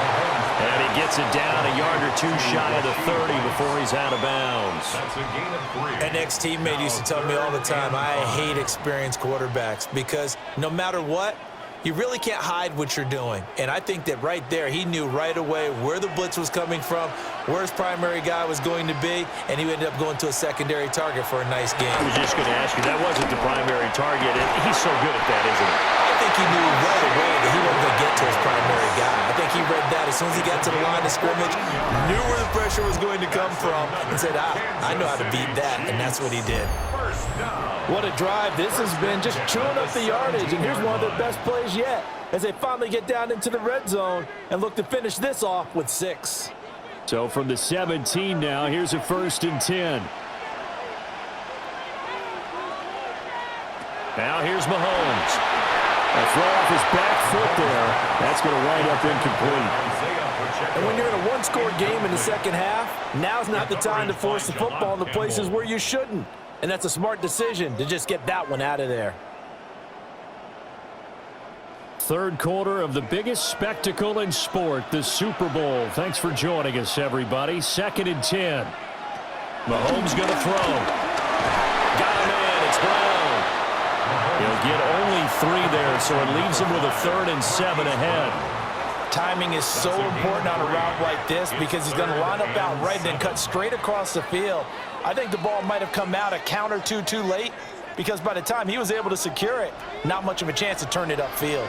And he gets it down a yard or 2 shy of the 30 before he's out of bounds. That's a gain of 3. An ex-teammate used to tell me all the time, I hate experienced quarterbacks because no matter what, you really can't hide what you're doing. And I think that right there, he knew right away where the blitz was coming from, where his primary guy was going to be, and he ended up going to a secondary target for a nice game. I was just going to ask you, that wasn't the primary target, and he's so good at that, isn't he? I think he knew right away that he wasn't going to get to his primary guy. I think he read that as soon as he got to the line of scrimmage, knew where the pressure was going to come from, and said, I know how to beat that, and that's what he did. What a drive this has been, just chewing up the yardage, and here's one of their best plays yet as they finally get down into the red zone and look to finish this off with 6. So from the 17 now, here's a 1st and 10. Now here's Mahomes. A throw off his back foot there. That's going to wind up incomplete. And when you're in a one-score game in the second half, now's not the time to force the football in the places where you shouldn't. And that's a smart decision to just get that one out of there. Third quarter of the biggest spectacle in sport, the Super Bowl. Thanks for joining us, everybody. 2nd and 10. Mahomes going to throw. Got him in. It's Brown. He'll get only 3 there, so it leaves him with a 3rd and 7 ahead. Timing is so important on a route like this because he's going to line up out right and then cut straight across the field. I think the ball might have come out a count or two too late because by the time he was able to secure it, not much of a chance to turn it upfield.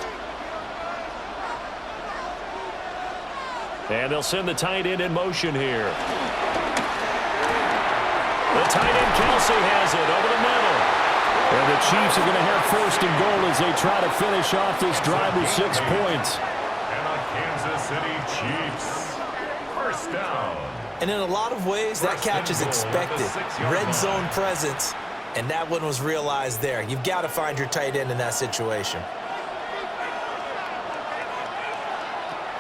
And they'll send the tight end in motion here. The tight end, Kelsey, has it over the middle. And the Chiefs are going to have 1st and goal as they try to finish off this drive with 6 points. And the Kansas City Chiefs. 1st down. And in a lot of ways, that catch is expected. Red zone presence, and that one was realized there. You've got to find your tight end in that situation.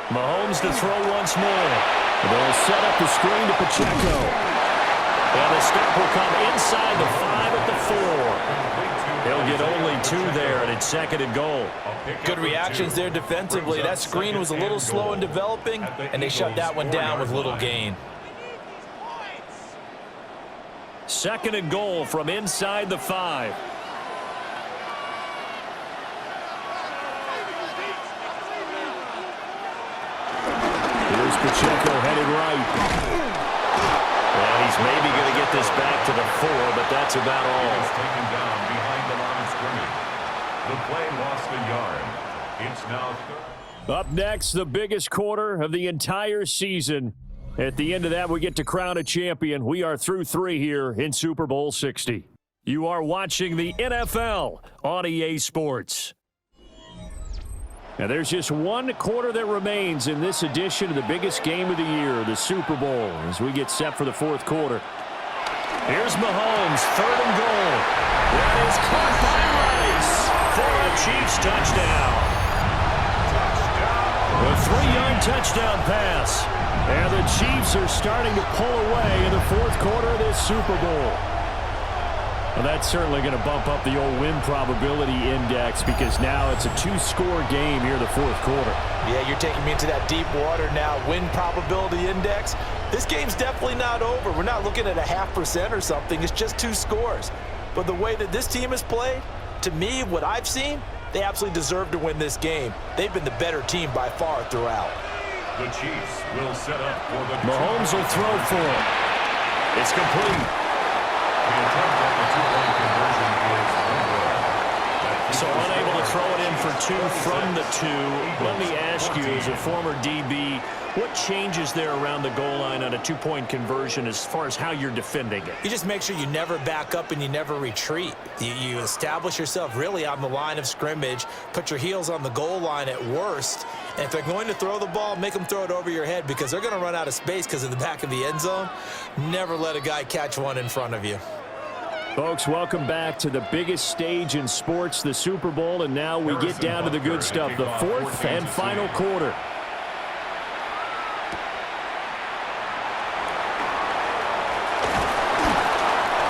Mahomes to throw once more. They'll set up the screen to Pacheco. And the stop will come inside the 5 at the 4. He'll get only 2 there, and it's 2nd and goal. Good reactions there defensively. That screen was a little slow in developing, and they shut that one down with little gain. 2nd and goal from inside the 5. Here's Pacheco headed right. And he's maybe going to get this back to the 4, but that's about all. He's taken down behind the line of scrimmage. The play lost a yard. It's now 3rd. Up next, the biggest quarter of the entire season. At the end of that, we get to crown a champion. We are through 3 here in Super Bowl 60. You are watching the NFL on EA Sports. Now, there's just 1 quarter that remains in this edition of the biggest game of the year, the Super Bowl, as we get set for the 4th quarter. Here's Mahomes, 3rd and goal. That is caught by Rice for a Chiefs touchdown. A 3-yard touchdown pass. And the Chiefs are starting to pull away in the 4th quarter of this Super Bowl. Well, that's certainly going to bump up the old win probability index because now it's a 2-score game here in the 4th quarter. Yeah, you're taking me into that deep water now. Win probability index. This game's definitely not over. We're not looking at a 0.5% or something. It's just 2 scores. But the way that this team has played, to me, what I've seen, they absolutely deserve to win this game. They've been the better team by far throughout. The Chiefs will set up for the Mahomes will throw for it. It's complete. The attempt at the 2-point conversion is over. So unable to throw it in for 2 from the 2. Let me ask you, as a former DB, what changes there around the goal line on a 2-point conversion as far as how you're defending it? You just make sure you never back up and you never retreat. You establish yourself really on the line of scrimmage, put your heels on the goal line at worst, and if they're going to throw the ball, make them throw it over your head because they're going to run out of space because of the back of the end zone. Never let a guy catch one in front of you. Folks, welcome back to the biggest stage in sports, the Super Bowl, and now we get down to the good stuff, the 4th and final quarter.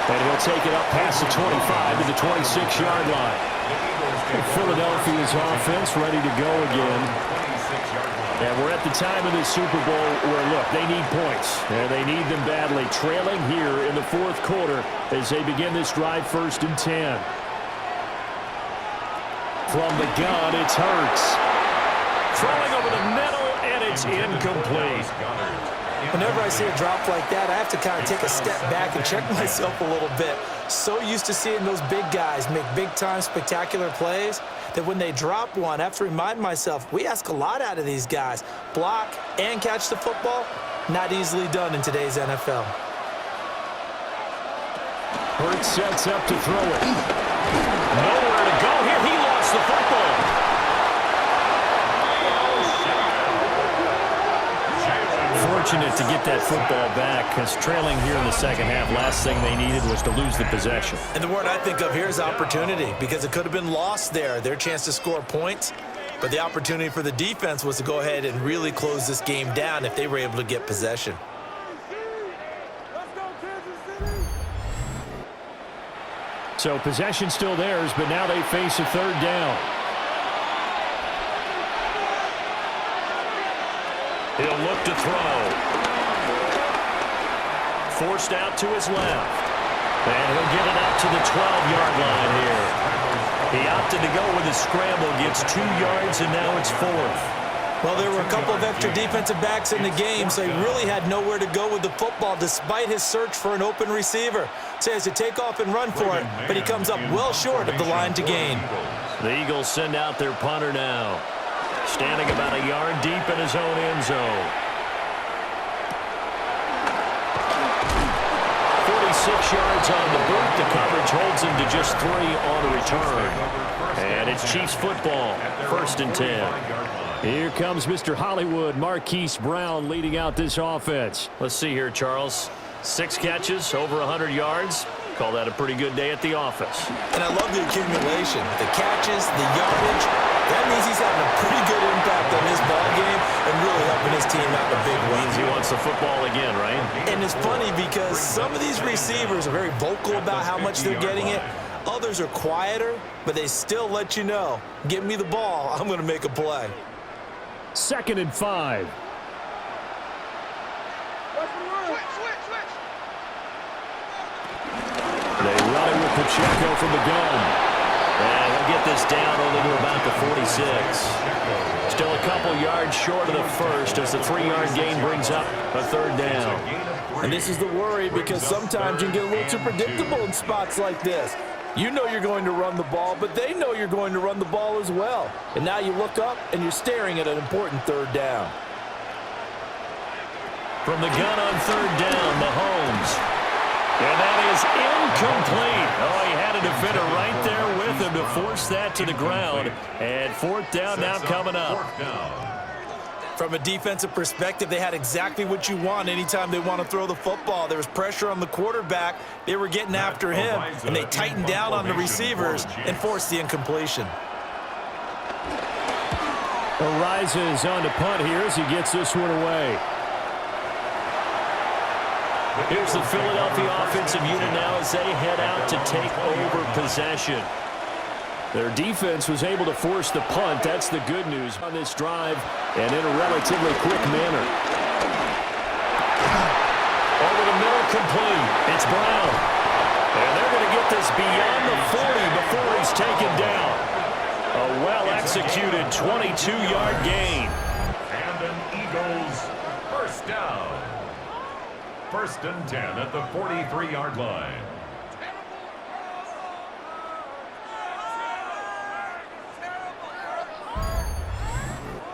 And he'll take it up past the 25 to the 26-yard line. Philadelphia's offense ready to go again. And we're at the time of this Super Bowl where, look, they need points. And they need them badly. Trailing here in the 4th quarter as they begin this drive 1st and 10. From the gun, it's Hurts. Throwing over the middle, and it's incomplete. Whenever I see a drop like that, I have to kind of take a step back and check myself a little bit. So used to seeing those big guys make big-time spectacular plays that when they drop one, I have to remind myself, we ask a lot out of these guys. Block and catch the football, not easily done in today's NFL. Hurts sets up to throw it. Nowhere to go here. He lost the football. Fortunate to get that football back, because trailing here in the second half, last thing they needed was to lose the possession. And the word I think of here is opportunity, because it could have been lost there, their chance to score points. But the opportunity for the defense was to go ahead and really close this game down if they were able to get possession. So possession still theirs, but now they face a third down. He'll look to throw. Forced out to his left. And he'll get it up to the 12-yard line here. He opted to go with a scramble, gets 2 yards, and now it's 4th. Well, there were a couple of extra defensive backs in the game, so he really had nowhere to go with the football despite his search for an open receiver. So he has to take off and run for it, but he comes up well short of the line to gain. The Eagles send out their punter now. Standing about a yard deep in his own end zone. 46 yards on the boot. The coverage holds him to just 3 on return. And it's Chiefs football, 1st and 10. Here comes Mr. Hollywood, Marquise Brown, leading out this offense. Let's see here, Charles. 6 catches, over 100 yards. Call that a pretty good day at the office. And I love the accumulation. The catches, the yardage. That means he's having a pretty good impact on his ball game and really helping his team out in a big way. He wants the football again, right? And it's funny because some of these receivers are very vocal about how much they're getting it. Others are quieter, but they still let you know, give me the ball, I'm going to make a play. 2nd and 5. They run it with Pacheco from the gun. And he'll get this down only to about the 46. Still a couple yards short of the first as the 3-yard gain brings up a 3rd down. And this is the worry, because sometimes you can get a little too predictable in spots like this. You know you're going to run the ball, but they know you're going to run the ball as well. And now you look up and you're staring at an important 3rd down. From the gun on 3rd down, Mahomes. And that is incomplete. Oh, he had a defender right there with him to force that to the ground. And 4th down now coming up. From a defensive perspective, they had exactly what you want anytime they want to throw the football. There was pressure on the quarterback. They were getting after him, and they tightened down on the receivers and forced the incompletion. Ariza is on to punt here as he gets this one away. Here's the Philadelphia offensive unit now as they head out to take over possession. Their defense was able to force the punt. That's the good news on this drive, and in a relatively quick manner. Over the middle, complete. It's Brown. And they're going to get this beyond the 40 before he's taken down. A well-executed 22-yard gain. And an Eagles 1st down. 1st and 10 at the 43-yard line.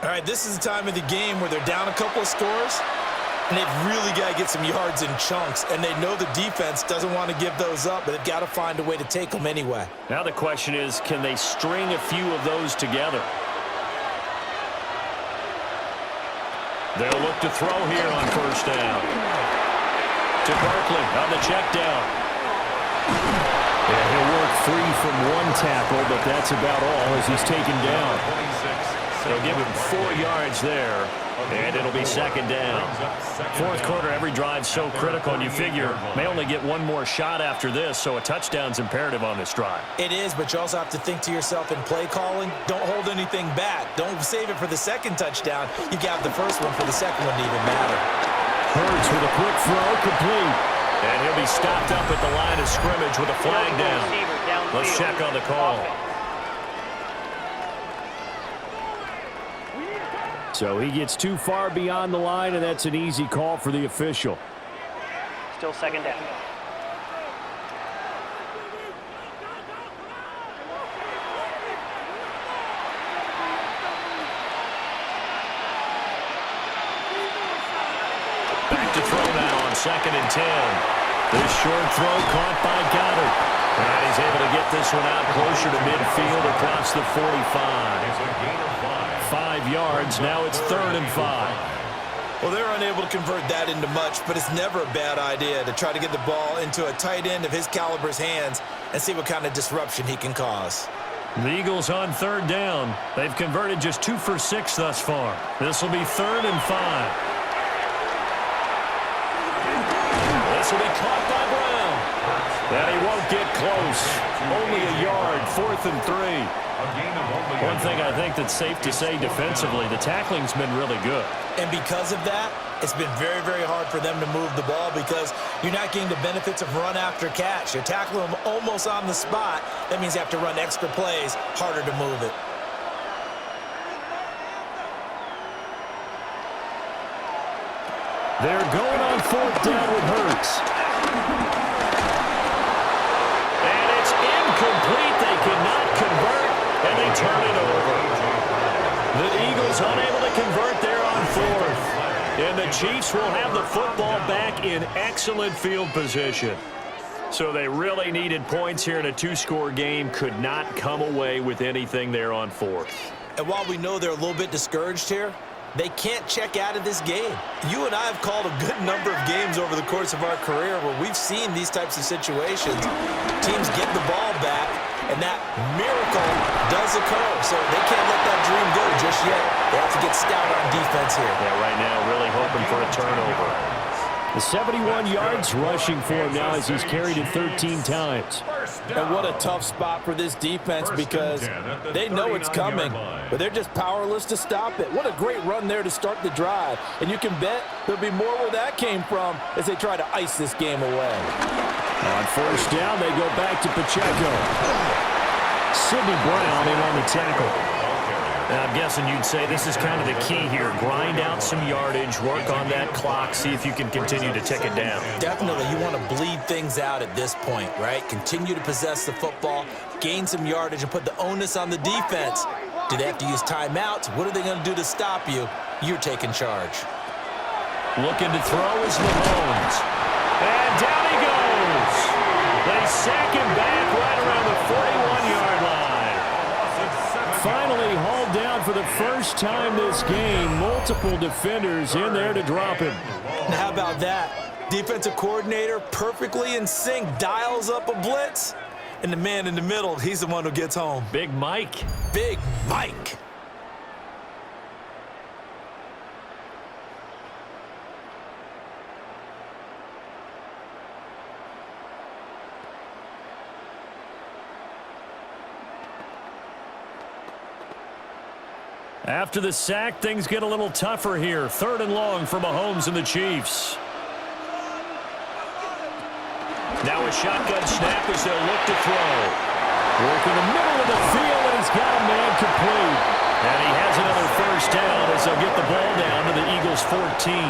All right, this is the time of the game where they're down a couple of scores, and they've really got to get some yards in chunks, and they know the defense doesn't want to give those up, but they've got to find a way to take them anyway. Now the question is, can they string a few of those together? They'll look to throw here on 1st down. To Barkley on the check down. And he'll work free from 1 tackle, but that's about all as he's taken down. They'll give him 4 yards there, and it'll be 2nd down. 4th quarter, every drive's so critical, and you figure may only get 1 more shot after this, so a touchdown's imperative on this drive. It is, but you also have to think to yourself in play calling, don't hold anything back. Don't save it for the 2nd touchdown. You got the 1st one for the 2nd one to even matter. Hurts with a quick throw, complete. And he'll be stopped up at the line of scrimmage with a flag down. Let's check on the call. So So he gets too far beyond the line, and that's an easy call for the official. Still second down. Back to throw now on 2nd and 10. This short throw caught by Goddard. And he's able to get this one out closer to midfield across the 45. It's a gain of 5. 5 yards. Now it's 3rd and 5. Well, they're unable to convert that into much, but it's never a bad idea to try to get the ball into a tight end of his caliber's hands and see what kind of disruption he can cause. The Eagles on 3rd down. They've converted just 2 for 6 thus far. This will be 3rd and 5. This will be caught by Brown. And he won't get close. Only a yard, 4th and 3. One thing I think that's safe to say defensively, the tackling's been really good. And because of that, it's been very, very hard for them to move the ball because you're not getting the benefits of run after catch. You're tackling them almost on the spot. That means you have to run extra plays, harder to move it. They're going on 4th down with Hurts. And it's incomplete. They cannot convert, and they turn it over. The Eagles unable to convert there on 4th. And the Chiefs will have the football back in excellent field position. So they really needed points here in a 2-score game. Could not come away with anything there on 4th. And while we know they're a little bit discouraged here, they can't check out of this game. You and I have called a good number of games over the course of our career where we've seen these types of situations. Teams get the ball back, and that miracle does occur. So they can't let that dream go just yet. They have to get stout on defense here. Yeah, right now really hoping for a turnover. The 71 yards rushing for him now as he's carried it 13 times. And what a tough spot for this defense because they know it's coming, but they're just powerless to stop it. What a great run there to start the drive. And you can bet there'll be more where that came from as they try to ice this game away. On 1st down, they go back to Pacheco. Sidney Brown in on the tackle. And I'm guessing you'd say this is kind of the key here. Grind out some yardage, work on that clock, see if you can continue to tick it down. Definitely, you want to bleed things out at this point, right? Continue to possess the football, gain some yardage, and put the onus on the defense. Do they have to use timeouts? What are they going to do to stop you? You're taking charge. Looking to throw is Mahomes. And down he goes. They sack him back right around the 41-yard line. Finally hauled down for the first time this game. Multiple defenders in there to drop him. And how about that? Defensive coordinator perfectly in sync, dials up a blitz. And the man in the middle, he's the one who gets home. Big Mike. Big Mike. After the sack, things get a little tougher here. 3rd and long for Mahomes and the Chiefs. Now a shotgun snap as they'll look to throw. Work in the middle of the field, and he's got a man complete. And he has another 1st down as they'll get the ball down to the Eagles' 14.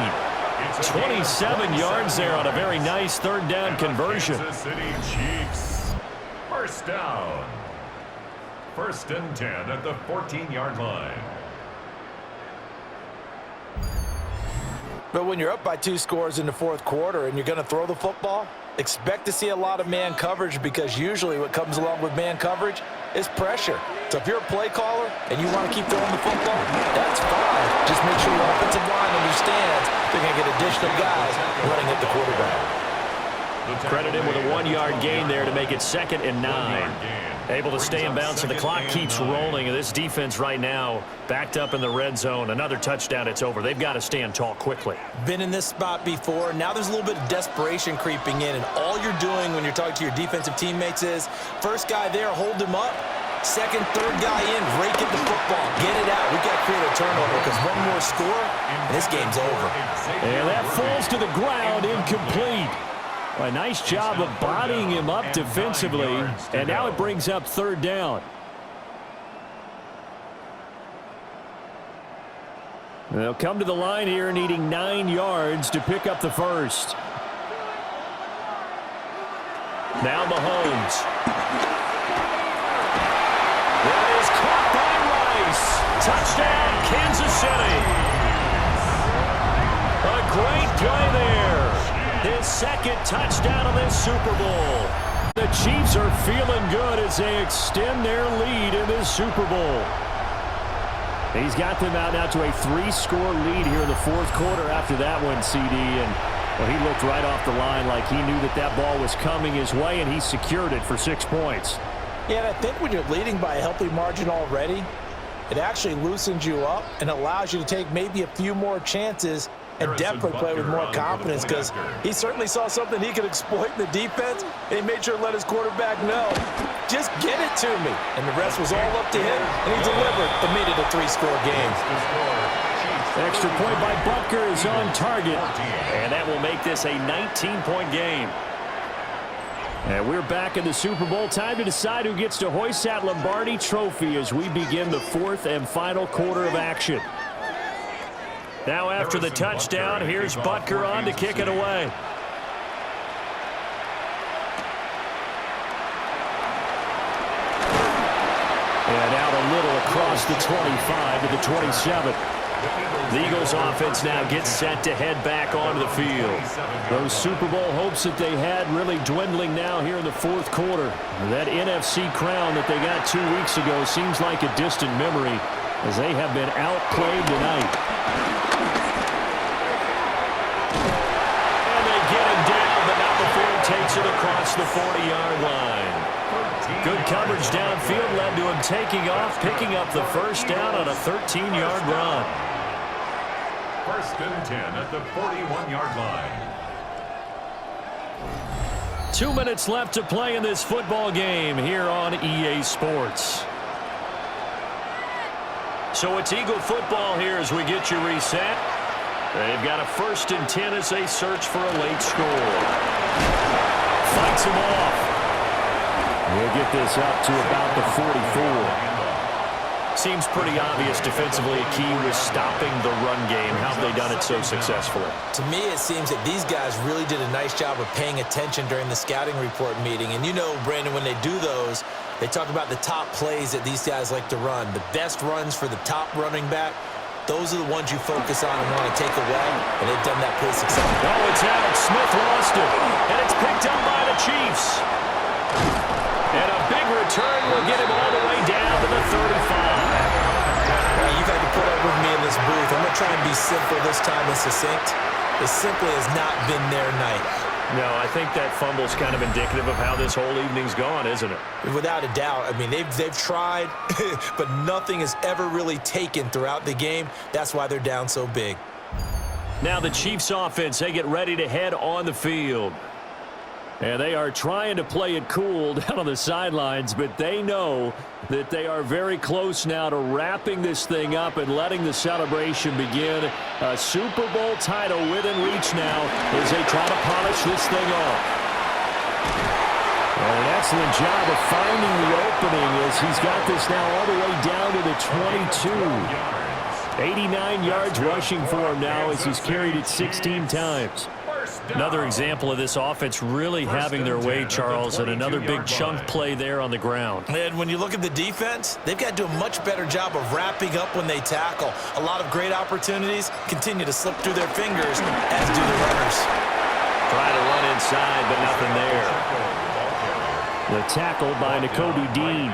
27 yards there on a very nice 3rd down conversion. Kansas City Chiefs. 1st down. 1st and 10 at the 14-yard line. But when you're up by 2 scores in the 4th quarter and you're going to throw the football, expect to see a lot of man coverage because usually what comes along with man coverage is pressure. So if you're a play caller and you want to keep throwing the football, that's fine. Just make sure your offensive line understands they're going to get additional guys running at the quarterback. Credit him with a 1-yard gain there to make it 2nd and 9. Able to stay in bounds, so the clock keeps rolling. And this defense right now backed up in the red zone. Another touchdown, it's over. They've got to stand tall quickly. Been in this spot before. Now there's a little bit of desperation creeping in. And all you're doing when you're talking to your defensive teammates is, first guy there, hold him up. Second, third guy in, rake at the football. Get it out. We've got to create a turnover because one more score, and this game's over. And that falls to the ground, incomplete. A nice job of bodying him up defensively, and now it brings up 3rd down. They'll come to the line here needing 9 yards to pick up the first. Now Mahomes. That is caught by Rice. Touchdown, Kansas City. A great play there. His second touchdown of this Super Bowl. The Chiefs are feeling good as they extend their lead in this Super Bowl. He's got them out now to a 3-score lead here in the fourth quarter after that one, CD. And well, he looked right off the line like he knew that that ball was coming his way, and he secured it for 6 points. Yeah, and I think when you're leading by a healthy margin already, it actually loosens you up and allows you to take maybe a few more chances and definitely play with more confidence, because he certainly saw something he could exploit in the defense, and he made sure to let his quarterback know, just get it to me. And the rest was all up to him, and he delivered and made it a 3-score game. Extra point by Butker is on target, and that will make this a 19-point game. And we're back in the Super Bowl. Time to decide who gets to hoist that Lombardi trophy as we begin the fourth and final quarter of action. Now after the touchdown, here's Butker on to kick it away. And out a little across the 25 to the 27. The Eagles offense now gets set to head back onto the field. Those Super Bowl hopes that they had really dwindling now here in the fourth quarter. That NFC crown that they got 2 weeks ago seems like a distant memory as they have been outplayed tonight. And they get him down, but not before he takes it across the 40-yard line. Good coverage downfield led to him taking off, picking up the first down on a 13-yard run. First and 10 at the 41-yard line. 2 minutes left to play in this football game here on EA Sports. So it's Eagle football here as we get you reset. They've got a first and 10 as they search for a late score. Fights him off. We'll get this up to about the 44. Seems pretty obvious defensively a key was stopping the run game. How have they done it so successfully? To me, it seems that these guys really did a nice job of paying attention during the scouting report meeting. And you know, Brandon, when they do those, they talk about the top plays that these guys like to run. The best runs for the top running back, those are the ones you focus on and want to take away, and they've done that pretty successfully. Oh, it's out. Smith lost it, and it's picked up by the Chiefs. And a big return will get him all the way down to the 35. You've had to put up with me in this booth. I'm going to try and be simple this time and succinct. It simply has not been their night. No, I think that fumble's kind of indicative of how this whole evening's gone, isn't it? Without a doubt. I mean, they've tried, but nothing has ever really taken throughout the game. That's why they're down so big. Now the Chiefs offense, they get ready to head on the field. And they are trying to play it cool down on the sidelines, but they know that they are very close now to wrapping this thing up and letting the celebration begin. A Super Bowl title within reach now as they try to polish this thing off. An excellent job of finding the opening as he's got this now all the way down to the 22. 89 yards rushing for him now as he's carried it 16 times. Another example of this offense really having their way, Charles, and another big chunk play there on the ground. And when you look at the defense, they've got to do a much better job of wrapping up when they tackle. A lot of great opportunities continue to slip through their fingers, as do the runners. Try to run inside, but nothing there. The tackle by Nakobe Dean.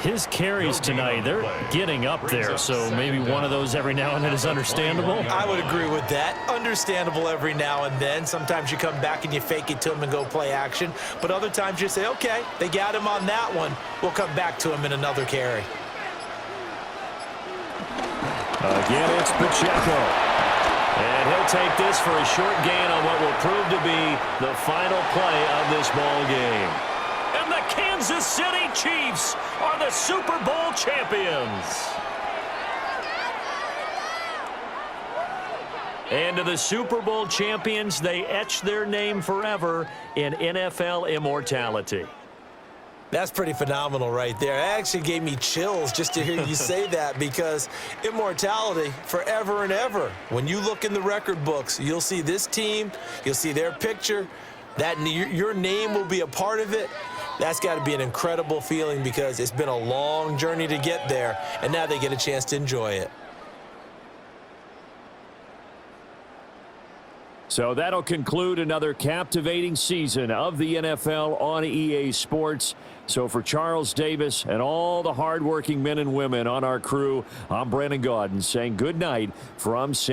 His carries tonight, they're getting up there, so maybe one of those every now and then is understandable. I would agree with that. Understandable every now and then. Sometimes you come back and you fake it to him and go play action, but other times you say, okay, they got him on that one. We'll come back to him in another carry. Again, it's Pacheco. And he'll take this for a short gain on what will prove to be the final play of this ball game. And the Kansas City Chiefs are the Super Bowl champions. And to the Super Bowl champions, they etch their name forever in NFL immortality. That's pretty phenomenal right there. It actually gave me chills just to hear you say that, because immortality forever and ever. When you look in the record books, you'll see this team, you'll see their picture, that your name will be a part of it. That's got to be an incredible feeling, because it's been a long journey to get there, and now they get a chance to enjoy it. So that'll conclude another captivating season of the NFL on EA Sports. So for Charles Davis and all the hardworking men and women on our crew, I'm Brandon Gaudin saying good night from San